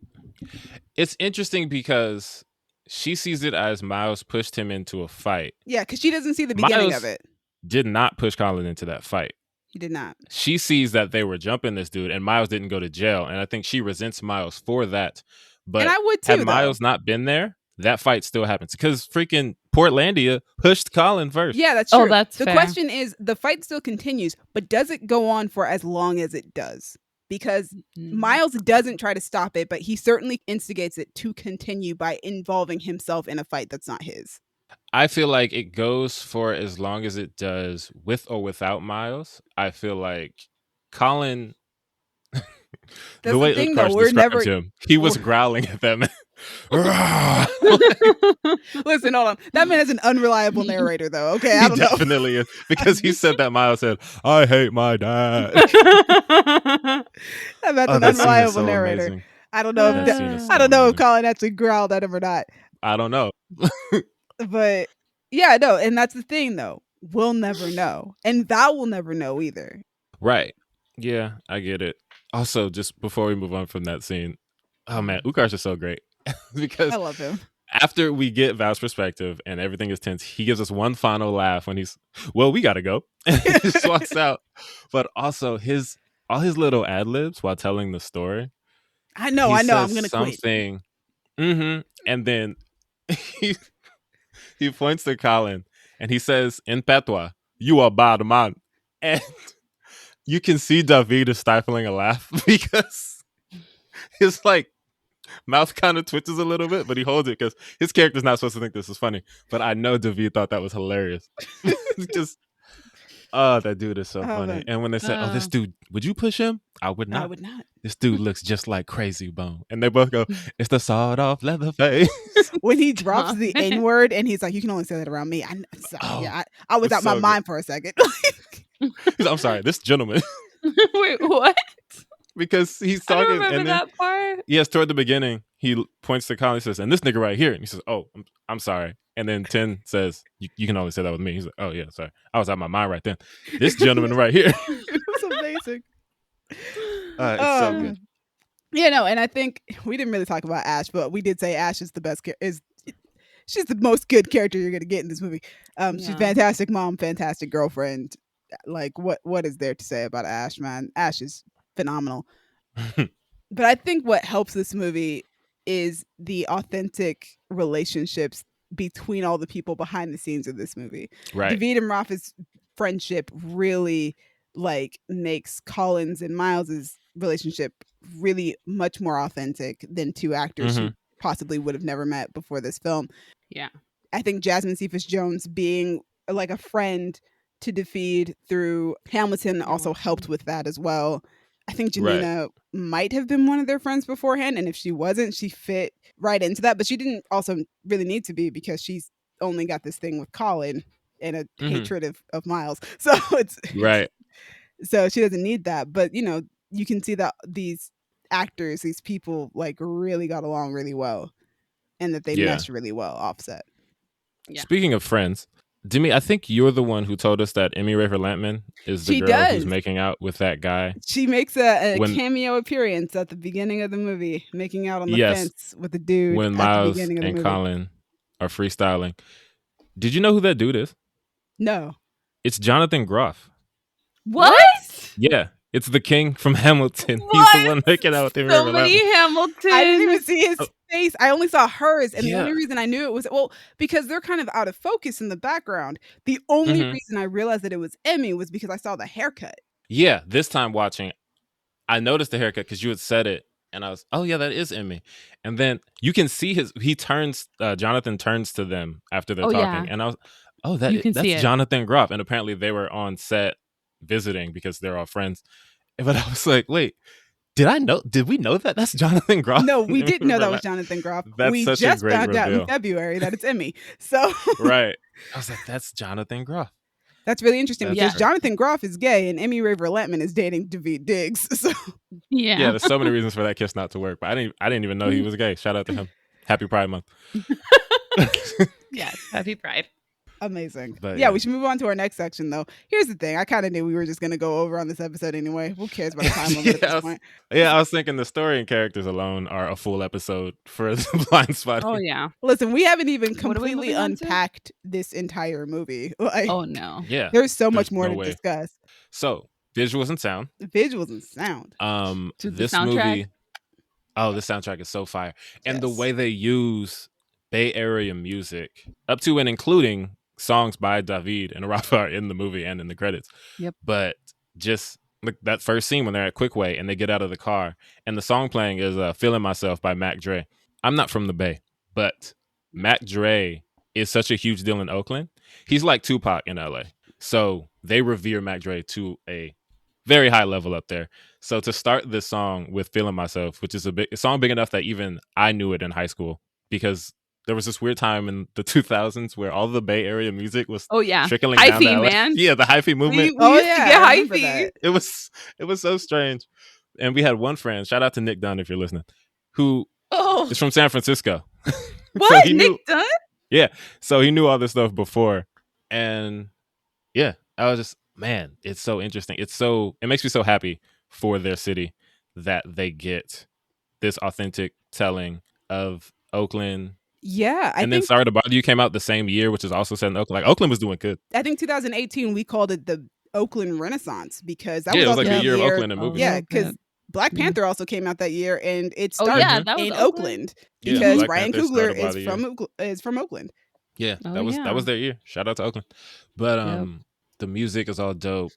It's interesting because she sees it as Miles pushed him into a fight. Yeah, because she doesn't see the beginning of it. Did not push Colin into that fight. He did not. She sees that they were jumping this dude, and Miles didn't go to jail, and I think she resents Miles for that. But and I would too, had Miles not been there, that fight still happens because freaking Portlandia pushed Colin first. Yeah, that's true. Oh, that's the fair. question is, the fight still continues, but does it go on for as long as it does? Because Miles doesn't try to stop it, but he certainly instigates it to continue by involving himself in a fight that's not his. I feel like it goes for as long as it does with or without Miles. I feel like Colin, the way Utkarsh described him, he was growling at that man. Listen, hold on. That man is an unreliable narrator, though. Okay, I don't know. He definitely is, because he said that Miles said, "I hate my dad." That's an unreliable narrator. Amazing. I don't know. I don't know if Colin actually growled at him or not. I don't know. But yeah, no, and that's the thing, though. We'll never know, and Val will never know either. Right? Yeah, I get it. Also, just before we move on from that scene, oh man, Utkarsh is so great because I love him. After we get Val's perspective and everything is tense, he gives us one final laugh when he's, well, we gotta go. And he just walks out. But also all his little ad libs while telling the story. I know. I'm gonna quit. Mm-hmm. And then he points to Colin and he says in patois, "You are bad man." And you can see David is stifling a laugh because his mouth kind of twitches a little bit, but he holds it because his character's not supposed to think this is funny. But I know David thought that was hilarious. Just, that dude is so funny. Man. And when they said, this dude, would you push him? I would not. I would not. This dude looks just like Crazy Bone. And they both go, "It's the sawed off leather face." When he drops the N word and he's like, "You can only say that around me." I was out my mind for a second. I'm sorry, this gentleman. Wait, what? Because he's talking. I don't remember that part. Yes, toward the beginning, he points to Colin and says, "And this nigga right here." And he says, "Oh, I'm sorry." And then Tin says, you can only say that with me. He's like, "Oh, yeah, sorry. I was out of my mind right then. This gentleman right here." It's amazing. It's so good. Yeah, no, and I think we didn't really talk about Ash, but we did say Ash is the best she's the most good character you're going to get in this movie. She's fantastic mom, fantastic girlfriend. Like, what is there to say about Ash, man? Ash is phenomenal. But I think what helps this movie is the authentic relationships between all the people behind the scenes of this movie. Right. David and Rafa's friendship really like makes Collins and Miles's relationship really much more authentic than two actors who possibly would have never met before this film. Yeah. I think Jasmine Cephas-Jones being like a friend to David through Hamilton also helped with that as well. I think Janina might have been one of their friends beforehand, and if she wasn't, she fit right into that. But she didn't also really need to be, because she's only got this thing with Colin and a hatred of Miles. So it's right. So she doesn't need that. But you know, you can see that these actors, these people, like really got along really well, and that they meshed really well offset. Yeah. Speaking of friends, Demi, I think you're the one who told us that Emmy Raver Lampman is the girl who's making out with that guy. She makes a cameo appearance at the beginning of the movie, making out on the fence with the dude when at Miles the beginning of the and movie. Colin are freestyling. Did you know who that dude is? No. It's Jonathan Groff. What? Yeah. It's the king from Hamilton. What? He's the one making out with Emmy Raver Lampman. Hamilton. I didn't even see his face. I only saw hers. And the only reason I knew it was, because they're kind of out of focus in the background. The only reason I realized that it was Emmy was because I saw the haircut. Yeah. This time watching, I noticed the haircut because you had said it. And I was, oh, yeah, that is Emmy. And then you can see Jonathan turns to them after they're talking. Yeah. And I was, that's Jonathan Groff. And apparently they were on set visiting because they're all friends. But I was like, wait, did we know that? That's Jonathan Groff? No, we didn't know that was Jonathan Groff. We just found out in February that it's Emmy. So right. I was like, that's Jonathan Groff. That's really interesting because Jonathan Groff is gay and Emmy Raver Lampman is dating David Diggs. So yeah, there's so many reasons for that kiss not to work. But I didn't even know he was gay. Shout out to him. Happy Pride Month. Yes, happy Pride. Amazing. But, yeah, we should move on to our next section, though. Here's the thing. I kind of knew we were just going to go over on this episode anyway. Who cares about the time limit at this point? Yeah, I was thinking the story and characters alone are a full episode for the Blindspotting. Oh, yeah. Listen, we haven't even completely unpacked this entire movie. Like, oh, no. Yeah. There's so much more to discuss. So, visuals and sound. Visuals and sound. This movie. Oh, the soundtrack is so fire. And the way they use Bay Area music up to and including songs by David and Rafael in the movie and in the credits. Yep. But just like that first scene when they're at Quickway and they get out of the car and the song playing is Feeling Myself by Mac Dre. I'm not from the Bay, but Mac Dre is such a huge deal in Oakland. He's like Tupac in LA. So they revere Mac Dre to a very high level up there. So to start this song with Feeling Myself, which is a song big enough that even I knew it in high school, because there was this weird time in the 2000s where all the Bay Area music was trickling down to LA. Man. Yeah, the hyphy movement. We used to get hyphy. It was so strange. And we had one friend, shout out to Nick Dunn if you're listening, who is from San Francisco. What? So Nick Dunn? Yeah. So he knew all this stuff before. And yeah, I was just, man, it's so interesting. It makes me so happy for their city that they get this authentic telling of Oakland. Yeah. And then Sorry to Bother You came out the same year, which is also set in Oakland. Like, Oakland was doing good. I think 2018, we called it the Oakland Renaissance because that was was like the year of Oakland in movies. Yeah, because Black Panther also came out that year, and it started in Oakland because Ryan Coogler is from Oakland. Yeah, that was their year. Shout out to Oakland. But the music is all dope.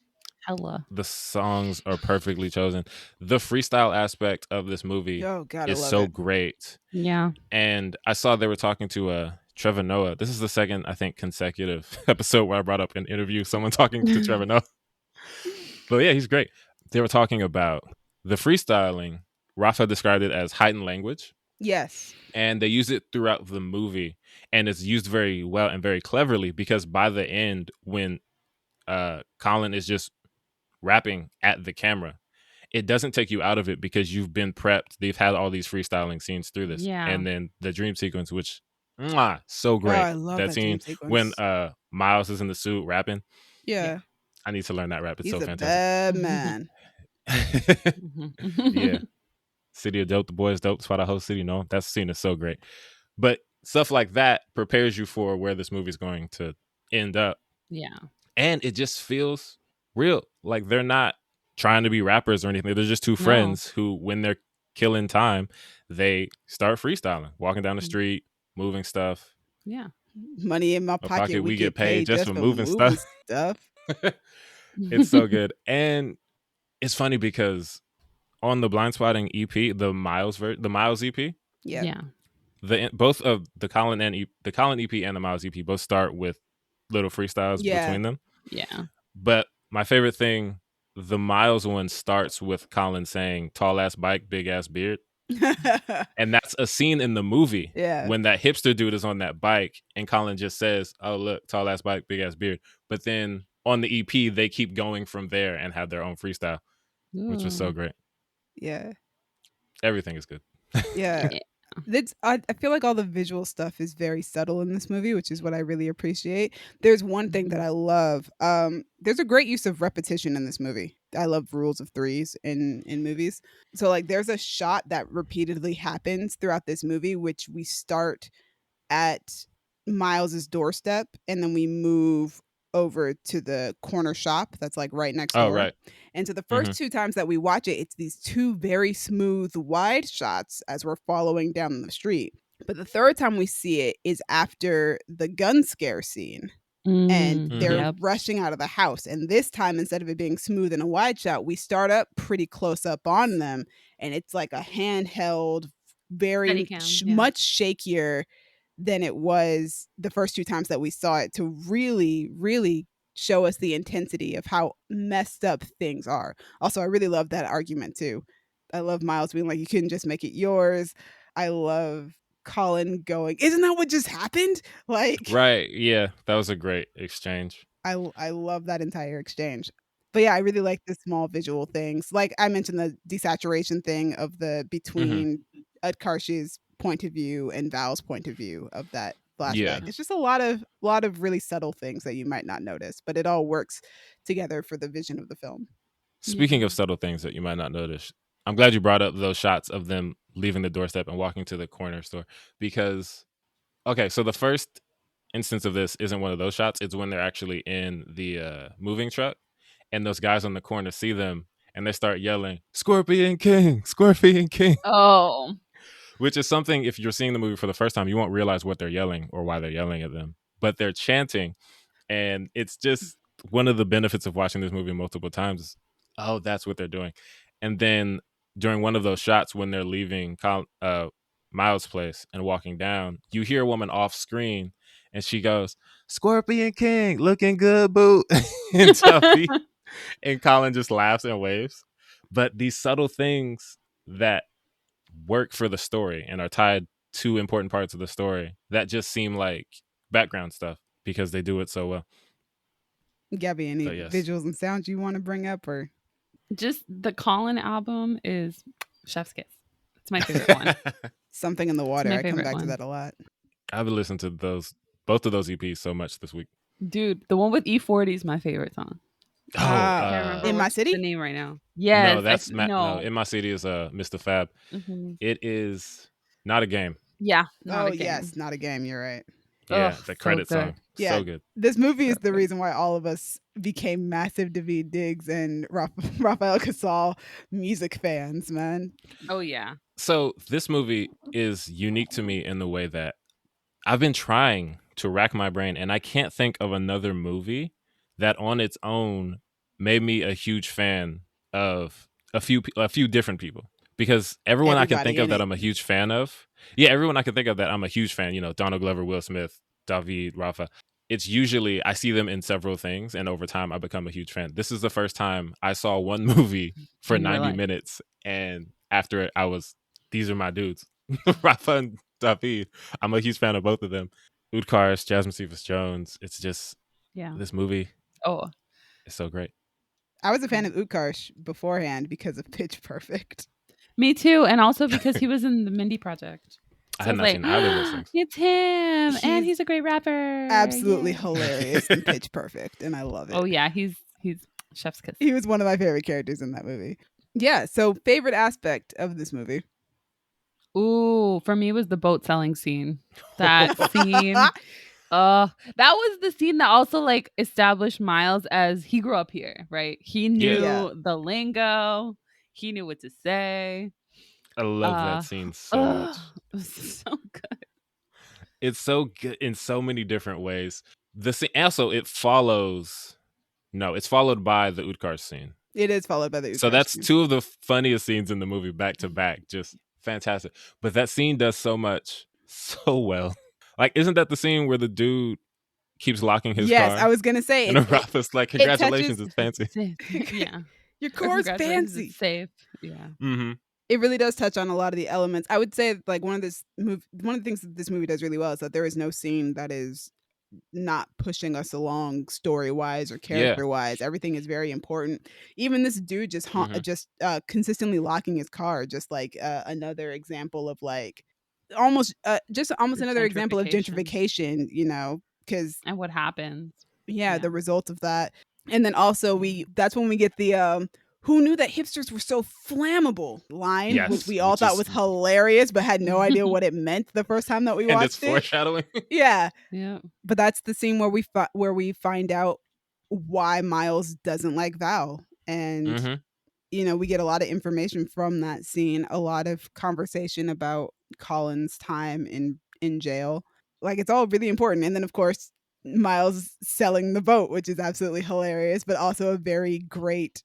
Hella. The songs are perfectly chosen. The freestyle aspect of this movie is so great. Yeah. And I saw they were talking to Trevor Noah. This is the second, I think, consecutive episode where I brought up an interview, someone talking to Trevor Noah. But yeah, he's great. They were talking about the freestyling. Rafa described it as heightened language. Yes. And they use it throughout the movie. And it's used very well and very cleverly because by the end, when Colin is just rapping at the camera, it doesn't take you out of it because you've been prepped. They've had all these freestyling scenes through this. Yeah. And then the dream sequence, which so great. I love that scene when Miles is in the suit rapping. Yeah. I need to learn that rap. It's He's so a fantastic. bad man. Yeah. City of Dope, the boy is dope. That's why the whole city know. That scene is so great. But stuff like that prepares you for where this movie is going to end up. Yeah. And it just feels real. Like they're not trying to be rappers or anything. They're just two friends who, when they're killing time, they start freestyling, walking down the street, moving stuff. Yeah. Money in my pocket, we we get get paid paid just just for for moving moving stuff. stuff. It's so good. And it's funny because on the Blindspotting EP, the Miles EP, Yeah. Yeah. both of the the Colin EP and the Miles EP both start with little freestyles Yeah. between them. Yeah. But my favorite thing, the Miles one starts with Colin saying "tall ass bike, big ass beard," and that's a scene in the movie Yeah. when that hipster dude is on that bike, and Colin just says, "Oh look, tall ass bike, big ass beard." But then on the EP, they keep going from there and have their own freestyle, which was so Ooh. great. Yeah. Everything is good. Yeah. Yeah. I feel like all the visual stuff is very subtle in this movie, which is what I really appreciate. There's one thing that I love. There's a great use of repetition in this movie. I love rules of threes in movies. So like there's a shot that repeatedly happens throughout this movie, which we start at Miles's doorstep and then we move over to the corner shop that's like right next Oh door. right. And so the first two times that we watch it, it's these two very smooth wide shots as we're following down the street. But the third time we see it is after the gun scare scene and they're Yep. rushing out of the house. And this time, instead of it being smooth and a wide shot, we start up pretty close up on them. And it's like a handheld, very Steadicam, yeah. much shakier than it was the first two times that we saw it, to really, really show us the intensity of how messed up things are. Also, I really love that argument too. I love Miles being like, you couldn't just make it yours. I love Colin going, isn't that what just happened? Like, Right. Yeah, that was a great exchange. I love that entire exchange. But yeah, I really like the small visual things. Like I mentioned the desaturation thing of the between Utkarshi's point of view and Val's point of view of that flashback. Yeah. It's just a lot of really subtle things that you might not notice, but it all works together for the vision of the film. Speaking Yeah. of subtle things that you might not notice, I'm glad you brought up those shots of them leaving the doorstep and walking to the corner store because, okay, so the first instance of this isn't one of those shots. It's when they're actually in the moving truck and those guys on the corner see them and they start yelling, Scorpion King, Scorpion King, Oh. which is something, if you're seeing the movie for the first time, you won't realize what they're yelling or why they're yelling at them, but they're chanting. And it's just one of the benefits of watching this movie multiple times is, oh, that's what they're doing. And then during one of those shots when they're leaving Miles' place and walking down, you hear a woman off screen and she goes, Scorpion King, looking good, boo. and Tuffy and Colin just laughs and waves. But these subtle things that work for the story and are tied to important parts of the story that just seem like background stuff because they do it so well. Gabby, any But yes. visuals and sounds you want to bring up? Or Just the Colin album is chef's kiss. It's my favorite one. Something in the Water? my I come favorite back to one. that a lot. I've been listening to both of those EPs so much this week. Dude, the one with E40 is my favorite song. Ah, Can't remember In My what's City? the name right now. Yes. no, that's no. In My City is Mr. Fab. Mhm. It is not a game. Yeah. Not Oh a game. yes, not a game. You're right. Yeah, Ugh, the so credit good. song. Yeah. So good. This movie is So the good. reason why all of us became massive David Diggs and Rafael Casal music fans, man. Oh yeah. So this movie is unique to me in the way that I've been trying to rack my brain and I can't think of another movie that on its own made me a huge fan of a few different people. Because everyone I can Everybody think of in that it. I'm a huge fan of, everyone I can think of that I'm a huge fan, Donald Glover, Will Smith, David, Rafa. It's usually I see them in several things and over time I become a huge fan. This is the first time I saw one movie for And you were 90 like- minutes and after it I was, these are my dudes. Rafa and David. I'm a huge fan of both of them. Utkarsh, Jasmine Cephas-Jones. It's just Yeah. this movie Oh. is so great. I was a fan of Utkarsh beforehand because of Pitch Perfect. Me too. And also because he was in the Mindy Project. I So had it's not like, seen either of those things. It's him. And He's he's a great rapper. Absolutely Yay. hilarious in Pitch Perfect, and I love it. Oh yeah, he's chef's kiss. He was one of my favorite characters in that movie. Yeah, so favorite aspect of this movie. Ooh, for me it was the boat selling scene. That scene. That was the scene that also like established Miles as he grew up here, right? He knew Yeah. the lingo. He knew what to say. I love that scene so much. It was so good. It's so good in so many different ways. The scene also it's followed by the Utkar scene. It is followed by the So Utkarsh that's scene. two of the funniest scenes in the movie back to back. Just fantastic. But that scene does so much so well. Like, isn't that the scene where the dude keeps locking his Yes, car? I was gonna say And Rafa's like, it touches. congratulations, it's fancy. Yeah. Your Or car's congratulations, fancy. it's safe. Yeah. Mm-hmm. It really does touch on a lot of the elements. I would say like one of the things that this movie does really well is that there is no scene that is not pushing us along story wise or character wise. Everything is very important. Even this dude just consistently locking his car, just like another example of like almost another example of gentrification. You know, because And what happens. the result of that. And then also that's when we get the who knew that hipsters were so flammable line, Yes, which we all which thought is- was hilarious, but had no idea what it meant the first time that we And it's watched it. foreshadowing. Yeah. Yeah. But that's the scene where we find out why Miles doesn't like Val. And Mhm. you know, we get a lot of information from that scene, a lot of conversation about Colin's time in jail. Like, it's all really important. And then of course Miles selling the boat, which is absolutely hilarious, but also a very great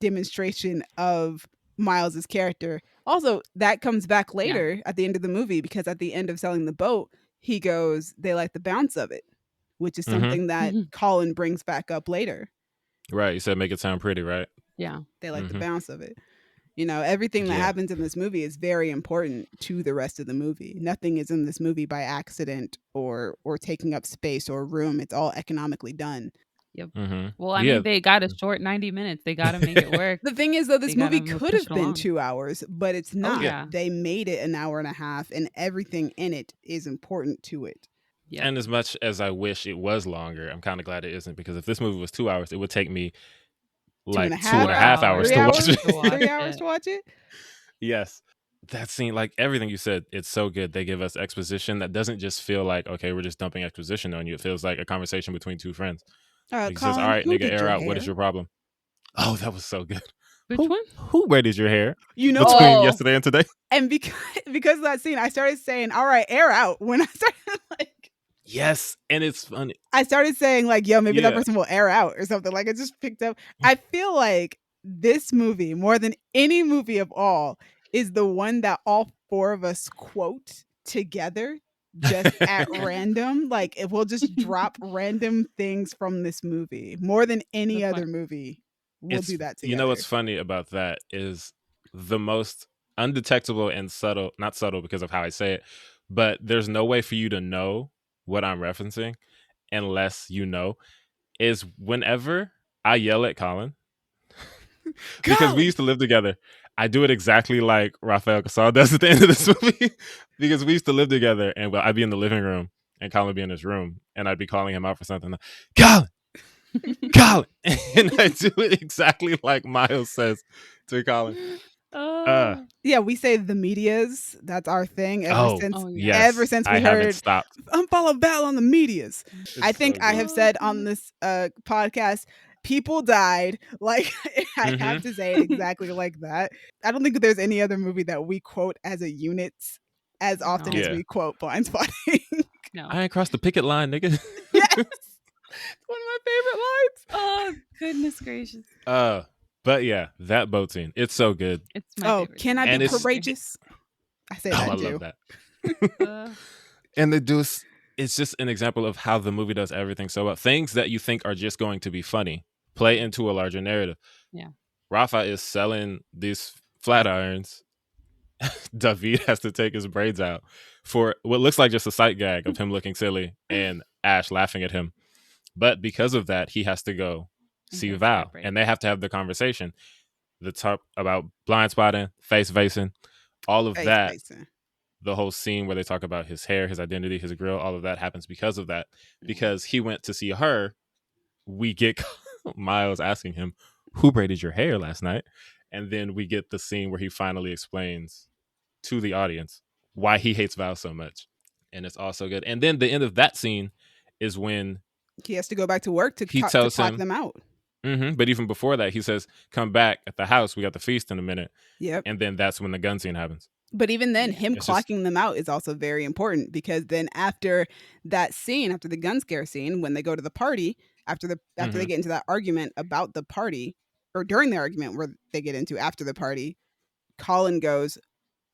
demonstration of Miles's character. Also, that comes back later at the end of the movie, because at the end of selling the boat, he goes, they like the bounce of it, which is something that Colin brings back up later. Right, you said make it sound pretty, right? Yeah. They like the bounce of it. You know, everything that happens in this movie is very important to the rest of the movie. Nothing is in this movie by accident or taking up space or room. It's all economically done. Yep. Mm-hmm. Well, I mean, they got a short 90 minutes. They got to make it work. The thing is, though, this movie gotta could push have it been along. 2 hours, but it's not. yeah. They made it an hour and a half, and everything in it is important to it. Yep. And as much as I wish it was longer, I'm kind of glad it isn't, because if this movie was 2 hours, it would take me like 2.5 hours to watch it. 3 hours to watch it. Yes. That scene, like everything you said, it's so good. They give us exposition that doesn't just feel like, okay, we're just dumping exposition on you. It feels like a conversation between two friends. He says, all right, nigga, air out. What is your problem? Oh, that was so good. Which one? Who braided your hair? You know, between yesterday and today? And because of that scene, I started saying, all right, air out. When I started like... Yes, and it's funny. I started saying like, yo, maybe that person will air out or something. Like, it just picked up. I feel like this movie, more than any movie of all, is the one that all four of us quote together just at random. Like, if we'll just drop random things from this movie more than any other movie, we'll do that together. You know what's funny about that is the most undetectable and subtle, not subtle because of how I say it, but there's no way for you to know what I'm referencing unless you know, is whenever I yell at Colin, because we used to live together, I do it exactly like Rafael Casal does at the end of this movie, because we used to live together, and I'd be in the living room and Colin would be in his room, and I'd be calling him out for something. Colin! Colin! And I do it exactly like Miles says to Colin. Yeah, we say the medias. That's our thing ever since we heard unfollow Val on the medias. I think I have said on this podcast, people died. Like, I have to say it exactly like that. I don't think there's any other movie that we quote as a unit as often as we quote Blindspotting. No. I ain't crossed the picket line, nigga. Yes. It's one of my favorite lines. Oh, goodness gracious. But yeah, that boat scene, it's so good. It's my favorite. Can I be courageous? I say that too. I love that. And it's just an example of how the movie does everything so well. Things that you think are just going to be funny play into a larger narrative. Yeah. Rafa is selling these flat irons. David has to take his braids out for what looks like just a sight gag of him looking silly and Ash laughing at him. But because of that, he has to go see Val, and they have to have the conversation. The talk about blindspotting, facevasing, all of that. The whole scene where they talk about his hair, his identity, his grill, all of that happens because of that. Because he went to see her, we get Miles asking him, who braided your hair last night? And then we get the scene where he finally explains to the audience why he hates Val so much. And it's also good. And then the end of that scene is when he has to go back to work to clock them out. But even before that, he says, come back at the house. We got the feast in a minute. Yep. And then that's when the gun scene happens. But even then, Yeah. him It's just clocking them out is also very important, because then after that scene, after the gun scare scene, when they go to the party, after they Mhm. get into that argument about the party, or during the argument where they get into after the party, Colin goes,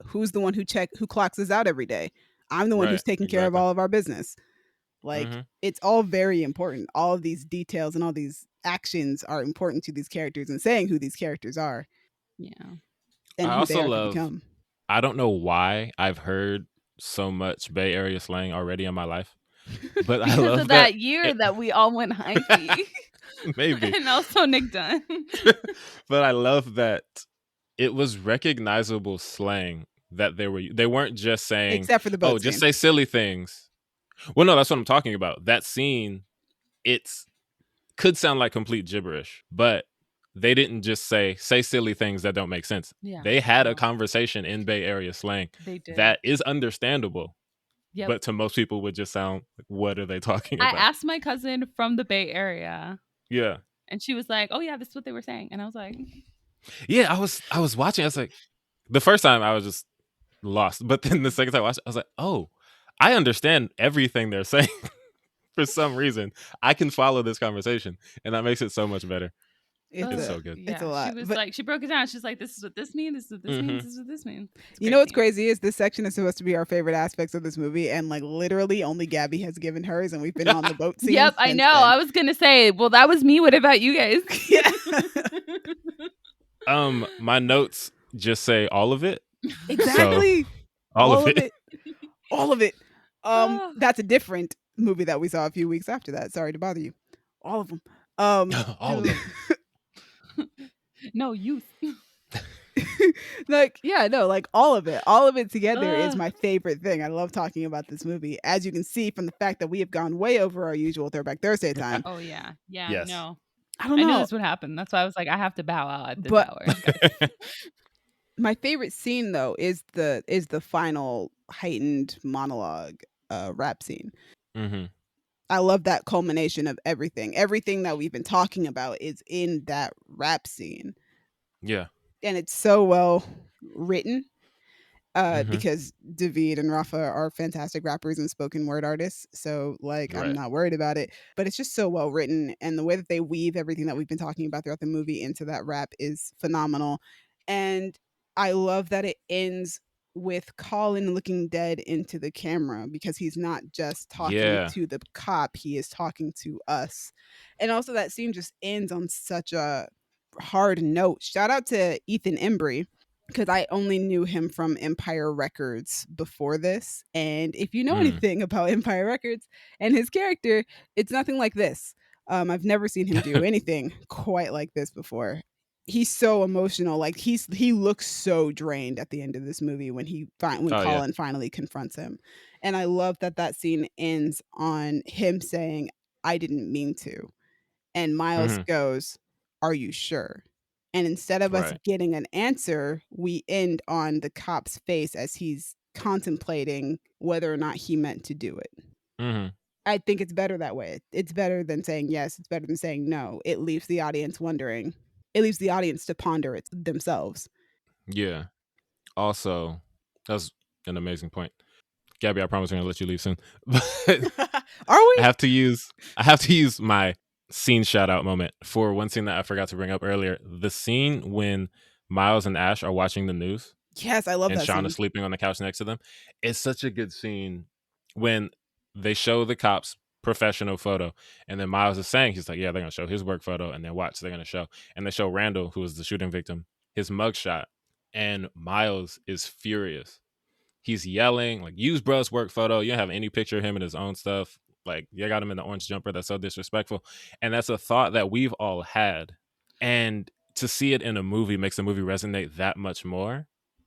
"Who's the one who clocks us out every day? I'm the one right, who's taking care of exactly. all of our business." Like, Mhm. it's all very important. All of these details and all these actions are important to these characters, and saying who these characters are Yeah. and I who they also are to love become. I don't know why I've heard so much Bay Area slang already in my life, but I Because of love that that year it that we all went hinky. maybe. And also Nick Dunn. But I love that it was recognizable slang that they weren't just saying, Except for the "Oh, boat just scene. say silly things." Well, no, that's what I'm talking about. That scene, it's could sound like complete gibberish, but they didn't just say silly things that don't make sense. Yeah. They had a No, conversation in Bay Area slang they did. that is understandable, Yep. but to most people would just sound like, what are they talking I about? asked my cousin from the Bay Area, Yeah. and she was like, "Oh yeah, this is what they were saying," and I was like, Yeah, I was watching, I was like, the first time I was just lost, but then the second time I watched it, I was like, oh, I understand everything they're saying. For some reason, I can follow this conversation, and that makes it so much better. It's so good. It's a Yeah, lot. she was But like, she broke it down. She's like, "This is what this means. This is what this means. This is what this means." It's a you great know what's scene. crazy is this section is supposed to be our favorite aspects of this movie, and like literally only Gabby has given hers, and we've been on the boat scene. Yep, I since know. then. I was gonna say, well, that was me. What about you guys? Yeah. My notes just say all of it. Exactly. So, all of it. All of it. Ah. That's a different movie that we saw a few weeks after that. Sorry to bother you. All of them. All of them. No youth. Like, yeah, no, like all of it. All of it together is Ugh. my favorite thing. I love talking about this movie. As you can see from the fact that we have gone way over our usual Throwback Thursday time. Oh yeah, yeah. Yes. No, I don't I knew know. this would happen. That's why I was like, I have to bow out at this But- hour. My favorite scene though is the final heightened monologue rap scene. Mm-hmm. I love that culmination of everything. Everything that we've been talking about is in that rap scene. Yeah. And it's so well written. Mhm. Because David and Rafa are fantastic rappers and spoken word artists. So like I'm Right. not worried about it. But it's just so well written, and the way that they weave everything that we've been talking about throughout the movie into that rap is phenomenal. And I love that it ends with Colin looking dead into the camera, because he's not just talking Yeah. to the cop, he is talking to us. And also that scene just ends on such a hard note. Shout out to Ethan Embry, because I only knew him from Empire Records before this. And if you know anything about Empire Records and his character, it's nothing like this. I've never seen him do anything quite like this before. He's so emotional. Like he looks so drained at the end of this movie when Colin finally confronts him. And I love that scene ends on him saying, "I didn't mean to." And Miles goes, "Are you sure?" And instead of us Right. getting an answer, we end on the cop's face as he's contemplating whether or not he meant to do it. Mm-hmm. I think it's better that way. It's better than saying yes. It's better than saying no. It leaves the audience wondering. It leaves the audience to ponder it themselves. Yeah. Also, that's an amazing point. Gabby, I promise I'm gonna let you leave soon. But Are we? I have to use my scene shout out moment for one scene that I forgot to bring up earlier. The scene when Miles and Ash are watching the news. Yes, I love and that Sean scene. is sleeping on the couch next to them. It's such a good scene when they show the cops professional photo, and then Miles is saying, he's like, yeah, they're gonna show his work photo, and then watch, they're gonna show, and they show Randall, who was the shooting victim, his mugshot, and Miles is furious. He's yelling like, use bruh's work photo. You don't have any picture of him and his own stuff. Like, you got him in the orange jumper. That's so disrespectful. And that's a thought that we've all had. And to see it in a movie makes the movie resonate that much more.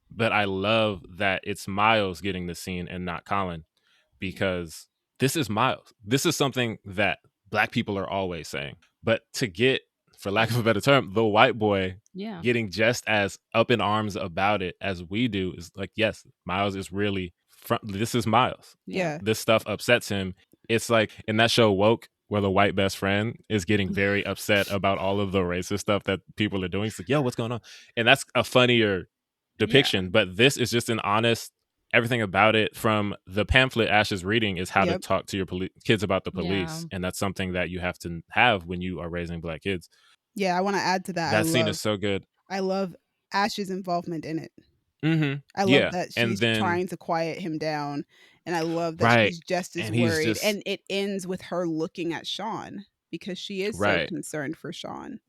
But I love that it's Miles getting the scene and not Colin, because this is Miles. This is something that Black people are always saying. But to get, for lack of a better term, the white boy getting just as up in arms about it as we do is like, yes, Miles is really, this is Miles. Yeah. This stuff upsets him. It's like in that show Woke, where the white best friend is getting very upset about all of the racist stuff that people are doing. It's like, yo, what's going on? And that's a funnier depiction, but this is just an honest. Everything about it from the pamphlet Ash is reading is how to Yep. talk to your kids about the Yeah. police, and that's something that you have to have when you are raising Black kids. Yeah, I want to add to that. That scene is so good. I love Ash's involvement in it. Mm-hmm. I love Yeah, that and she's then trying to quiet him down, and I love that right, she's just as and he's worried. just And it ends with her looking at Sean because she is so right. concerned for Sean.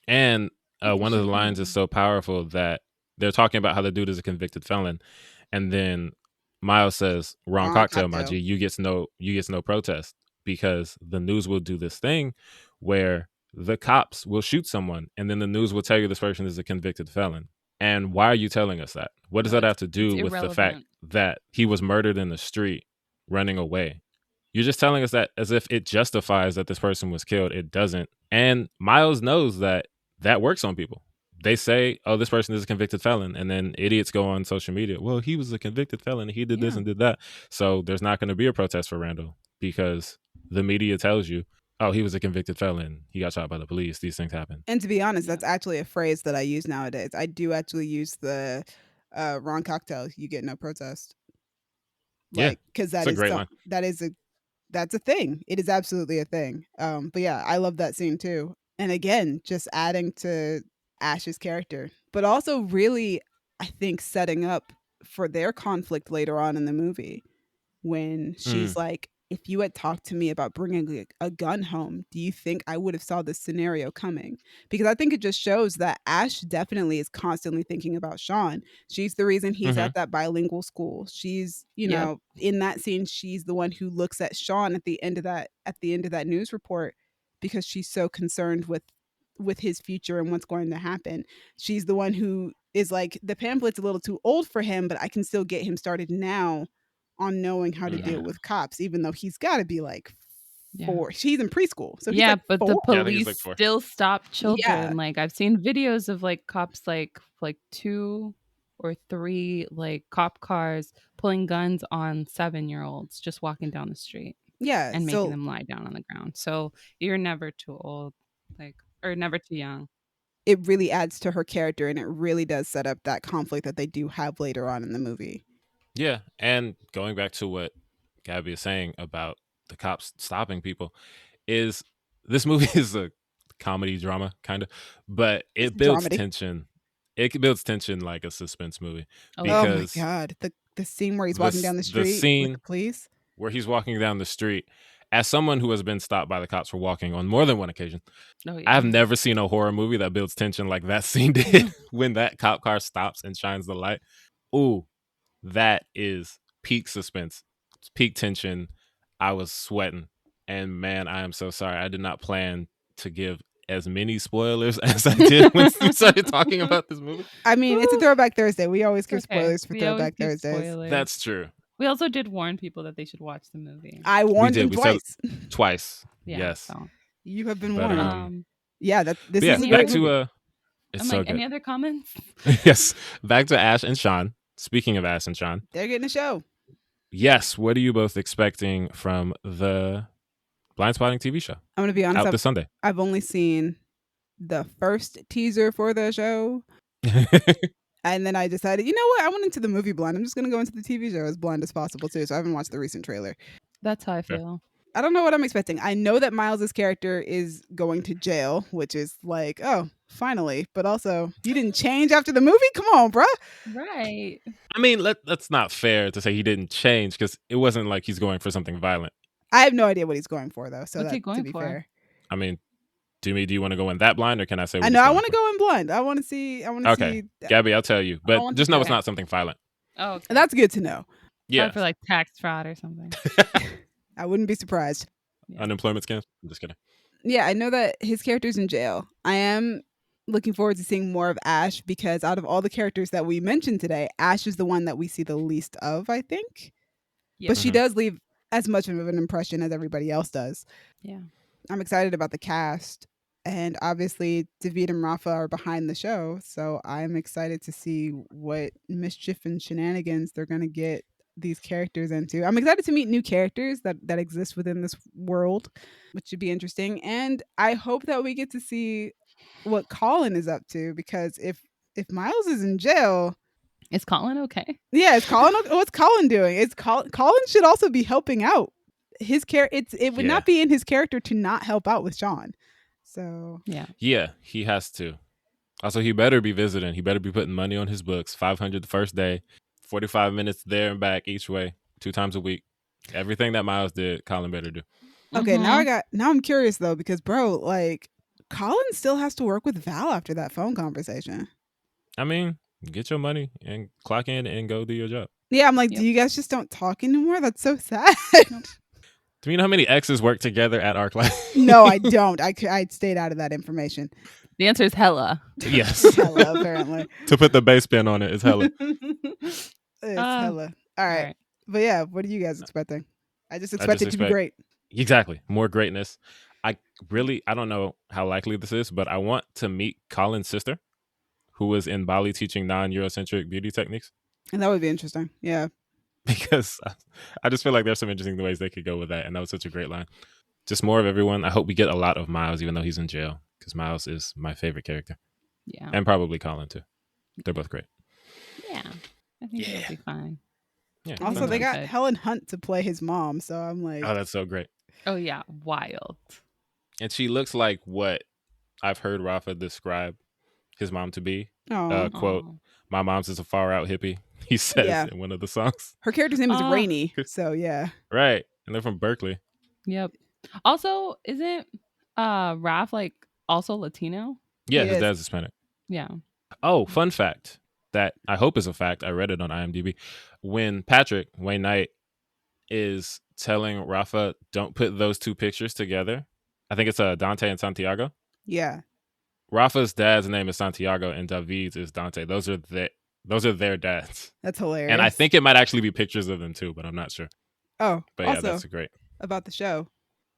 And Because one of she the lines is can. so powerful that they're talking about how the dude is a convicted felon, and then Miles says, "Wrong Wrong cocktail, my cocktail. G. You gets no protest because the news will do this thing where the cops will shoot someone, and then the news will tell you this person is a convicted felon. And why are you telling us that? What does No, that have to it's do with the fact irrelevant. that he was murdered in the street, running away? You're just telling us that as if it justifies that this person was killed. It doesn't. And Miles knows that that works on people. They say, oh, this person is a convicted felon. And then idiots go on social media. Well, he was a convicted felon. He did this Yeah. and did that. So there's not going to be a protest for Randall because the media tells you, oh, he was a convicted felon. He got shot by the police. These things happen. And to be honest, Yeah. that's actually a phrase that I use nowadays. I do actually use the wrong cocktail, you get no protest. Yeah, Like, because it's a great line. that's a thing. It is absolutely a thing. But yeah, I love that scene too. And again, just adding to Ash's character, but also really, I think, setting up for their conflict later on in the movie when she's like, if you had talked to me about bringing a gun home, do you think I would have saw this scenario coming? Because I think it just shows that Ash definitely is constantly thinking about Sean. She's the reason he's at that bilingual school. She's, Yep. in that scene, she's the one who looks at Sean at the end of that news report because she's so concerned with his future and what's going to happen. She's the one who is like, the pamphlet's a little too old for him, but I can still get him started now on knowing how to Yeah. deal with cops, even though he's got to be like Yeah. 4. She's in preschool, so he's Yeah, like but 4. the Yeah, I think he's police like 4. still stop children. Yeah. Like I've seen videos of like cops like 2 or 3 like cop cars pulling guns on 7-year-olds just walking down the street Yeah, and making so them lie down on the ground. So you're never too old, like, or never too young. it really adds to her character, and it really does set up that conflict that they do have later on in the movie. Yeah, and going back to what Gabby is saying about the cops stopping people, is this movie is a comedy drama kind of, but It's it builds dramedy. tension. It builds tension like a suspense movie Oh, Oh my because god, the scene where he's walking down the the street with the scene police. where he's walking down the street, as someone who has been stopped by the cops for walking on more than one occasion, oh I've yeah. never seen a horror movie that builds tension like that scene did when that cop car stops and shines the light. Ooh, that is peak suspense, it's peak tension. I was sweating, and man, I am so sorry. I did not plan to give as many spoilers as I did when we started talking about this movie. I mean, it's a Throwback Thursday. We always give Okay. spoilers for We always Throwback give Thursdays. spoilers. That's true. We also did warn people that they should watch the movie. I warned them We said twice. twice. Yeah, Yes. so. You have been But, warned. Yeah, this but yeah, is a back great movie. to it's I'm so like, good. any other comments? Yes, back to Ash and Sean. Speaking of Ash and Sean, They're getting a show. yes, what are you both expecting from the Blindspotting TV show I'm gonna be honest. out this Sunday? I've only seen the first teaser for the show, and then I decided, you know what? I went into the movie blind. I'm just gonna go into the TV show as blind as possible too. So I haven't watched the recent trailer. That's how I Fair. feel. I don't know what I'm expecting. I know that Miles's character is going to jail, which is like, oh, finally. But also, you didn't change after the movie? Come on, bruh. Right. I mean, that's not fair to say he didn't change because it wasn't like he's going for something violent. I have no idea what he's going for though. So What's he that, going to be for? fair. I mean, do you want to go in that blind, or can I say? I know I want to go in blind. I want to see. Okay, Gabby, I'll tell you, but want just to know go. it's not something violent. Oh, okay. That's good to know. Yeah, Probably for like tax fraud or something. I wouldn't be surprised. Yeah. Unemployment scams. I'm just kidding. Yeah, I know that his character's in jail. I am looking forward to seeing more of Ash because out of all the characters that we mentioned today, Ash is the one that we see the least of, I think. Yeah. But she Mhm. does leave as much of an impression as everybody else does. Yeah. I'm excited about the cast. And obviously, David and Rafa are behind the show. So I'm excited to see what mischief and shenanigans they're going to get these characters into. I'm excited to meet new characters that exist within this world, which should be interesting. And I hope that we get to see what Colin is up to, because if Miles is in jail, Is Colin okay? Yeah, is Colin? What's Colin doing? Colin should also be helping out. His it would not be in his character to not help out with Sean. So yeah, he has to. Also, he better be visiting. He better be putting money on his books. 500 the first day, 45 minutes there and back each way, 2 times a week. Everything that Miles did, Colin better do. Okay, now I'm curious though, because bro, like Colin still has to work with Val after that phone conversation. I mean, get your money and clock in and go do your job. Yeah, I'm like, do you guys just don't talk anymore? That's so sad. Do you know how many exes work together at ArcLight? No, I don't. I stayed out of that information. The answer is hella. Yes. Hella, apparently. To put the bass spin on it is hella. It's hella. All right. But yeah, what are you guys expecting? I just expect it to be great. Exactly. More greatness. I don't know how likely this is, but I want to meet Colin's sister, who was in Bali teaching non-Eurocentric beauty techniques. And that would be interesting. Yeah. Because I just feel like there's some interesting ways they could go with that. And that was such a great line. Just more of everyone. I hope we get a lot of Miles, even though he's in jail, because Miles is my favorite character. Yeah. And probably Colin, too. They're both great. Yeah. I think it'll be fine. Yeah. Also, they got Helen Hunt to play his mom. So I'm like, oh, that's so great. Oh, yeah. Wild. And she looks like what I've heard Rafa describe his mom to be. Quote, "My mom's is a far out hippie," he says in one of the songs. Her character's name is Rainey. So yeah. Right. And they're from Berkeley. Yep. Also, isn't Raph like also Latino? Yeah, his dad's Hispanic. Yeah. Oh, fun fact that I hope is a fact. I read it on IMDb. When Patrick, Wayne Knight, is telling Rafa, don't put those two pictures together. I think it's Dante and Santiago. Yeah. Rafa's dad's name is Santiago and David's is Dante. Those are their dads. That's hilarious. And I think it might actually be pictures of them too, but I'm not sure. Oh, but yeah, that's great. About the show,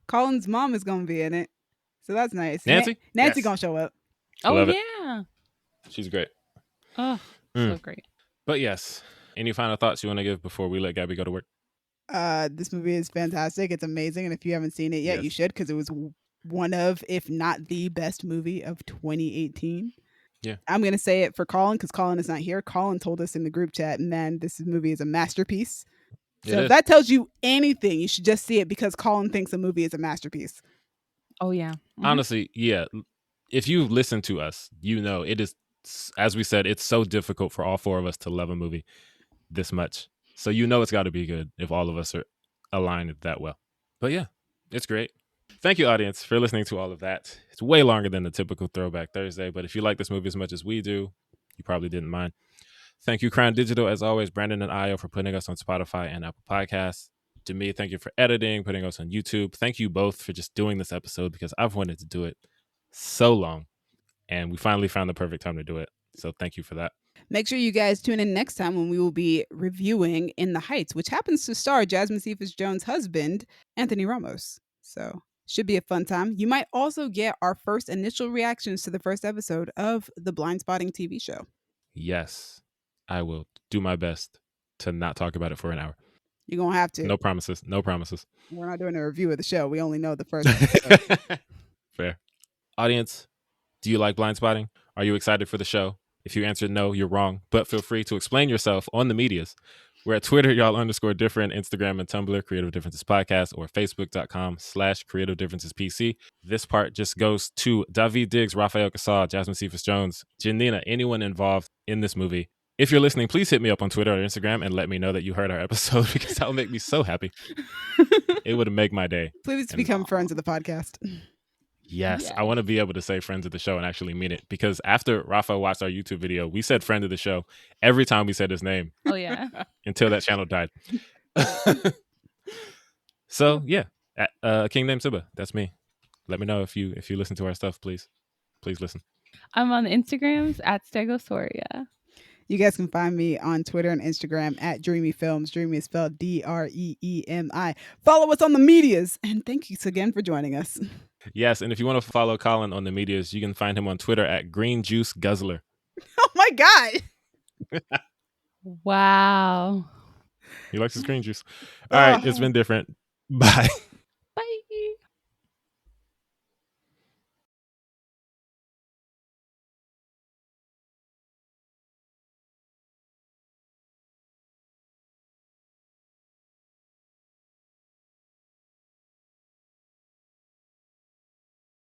Colin's mom is going to be in it, so that's nice. Nancy Nancy gonna show up. Oh yeah, she's great. Oh, so great. But yes, any final thoughts you want to give before we let Gabby go to work? This movie is fantastic. It's amazing, and if you haven't seen it yet, you should, because it was one of, if not the best movie of 2018. Yeah, I'm gonna say it for Colin because Colin is not here. Colin told us in the group chat, man, this movie is a masterpiece. So if that tells you anything, you should just see it because Colin thinks a movie is a masterpiece. Oh yeah. Mm-hmm. Honestly, yeah. If you listen to us, you know it is, as we said, it's so difficult for all four of us to love a movie this much. So you know it's got to be good if all of us are aligned that well. But yeah, it's great. Thank you, audience, for listening to all of that. It's way longer than the typical Throwback Thursday, but if you like this movie as much as we do, you probably didn't mind. Thank you, Crown Digital, as always, Brandon and Io, for putting us on Spotify and Apple Podcasts. To me, thank you for editing, putting us on YouTube. Thank you both for just doing this episode because I've wanted to do it so long, and we finally found the perfect time to do it. So thank you for that. Make sure you guys tune in next time when we will be reviewing In the Heights, which happens to star Jasmine Cephas-Jones' husband, Anthony Ramos. So should be a fun time. You might also get our first initial reactions to the first episode of the Blindspotting TV show. Yes, I will do my best to not talk about it for an hour. You're going to have to. No promises. No promises. We're not doing a review of the show. We only know the first episode. Fair. Audience, do you like Blindspotting? Are you excited for the show? If you answered no, you're wrong, but feel free to explain yourself on the medias. We're at Twitter, y'all_different, Instagram and Tumblr, Creative Differences Podcast, or Facebook.com/Creative Differences PC. This part just goes to David Diggs, Rafael Casal, Jasmine Cephas-Jones, Janina, anyone involved in this movie. If you're listening, please hit me up on Twitter or Instagram and let me know that you heard our episode because that would make me so happy. It would make my day. Please become friends of the podcast. Yes, I want to be able to say friends of the show and actually mean it because after Rafa watched our YouTube video, we said friend of the show every time we said his name. Oh, yeah. Until that channel died. So, yeah, King named Siba. That's me. Let me know if you listen to our stuff, please. Please listen. I'm on the Instagrams at Stegosoria. You guys can find me on Twitter and Instagram at Dreamy Films. Dreamy is spelled DREEMI. Follow us on the medias. And thank you again for joining us. Yes, and if you want to follow Colin on the medias, you can find him on Twitter at Green Juice Guzzler. Oh my God. Wow. He likes his green juice. All right, it's been different. Bye.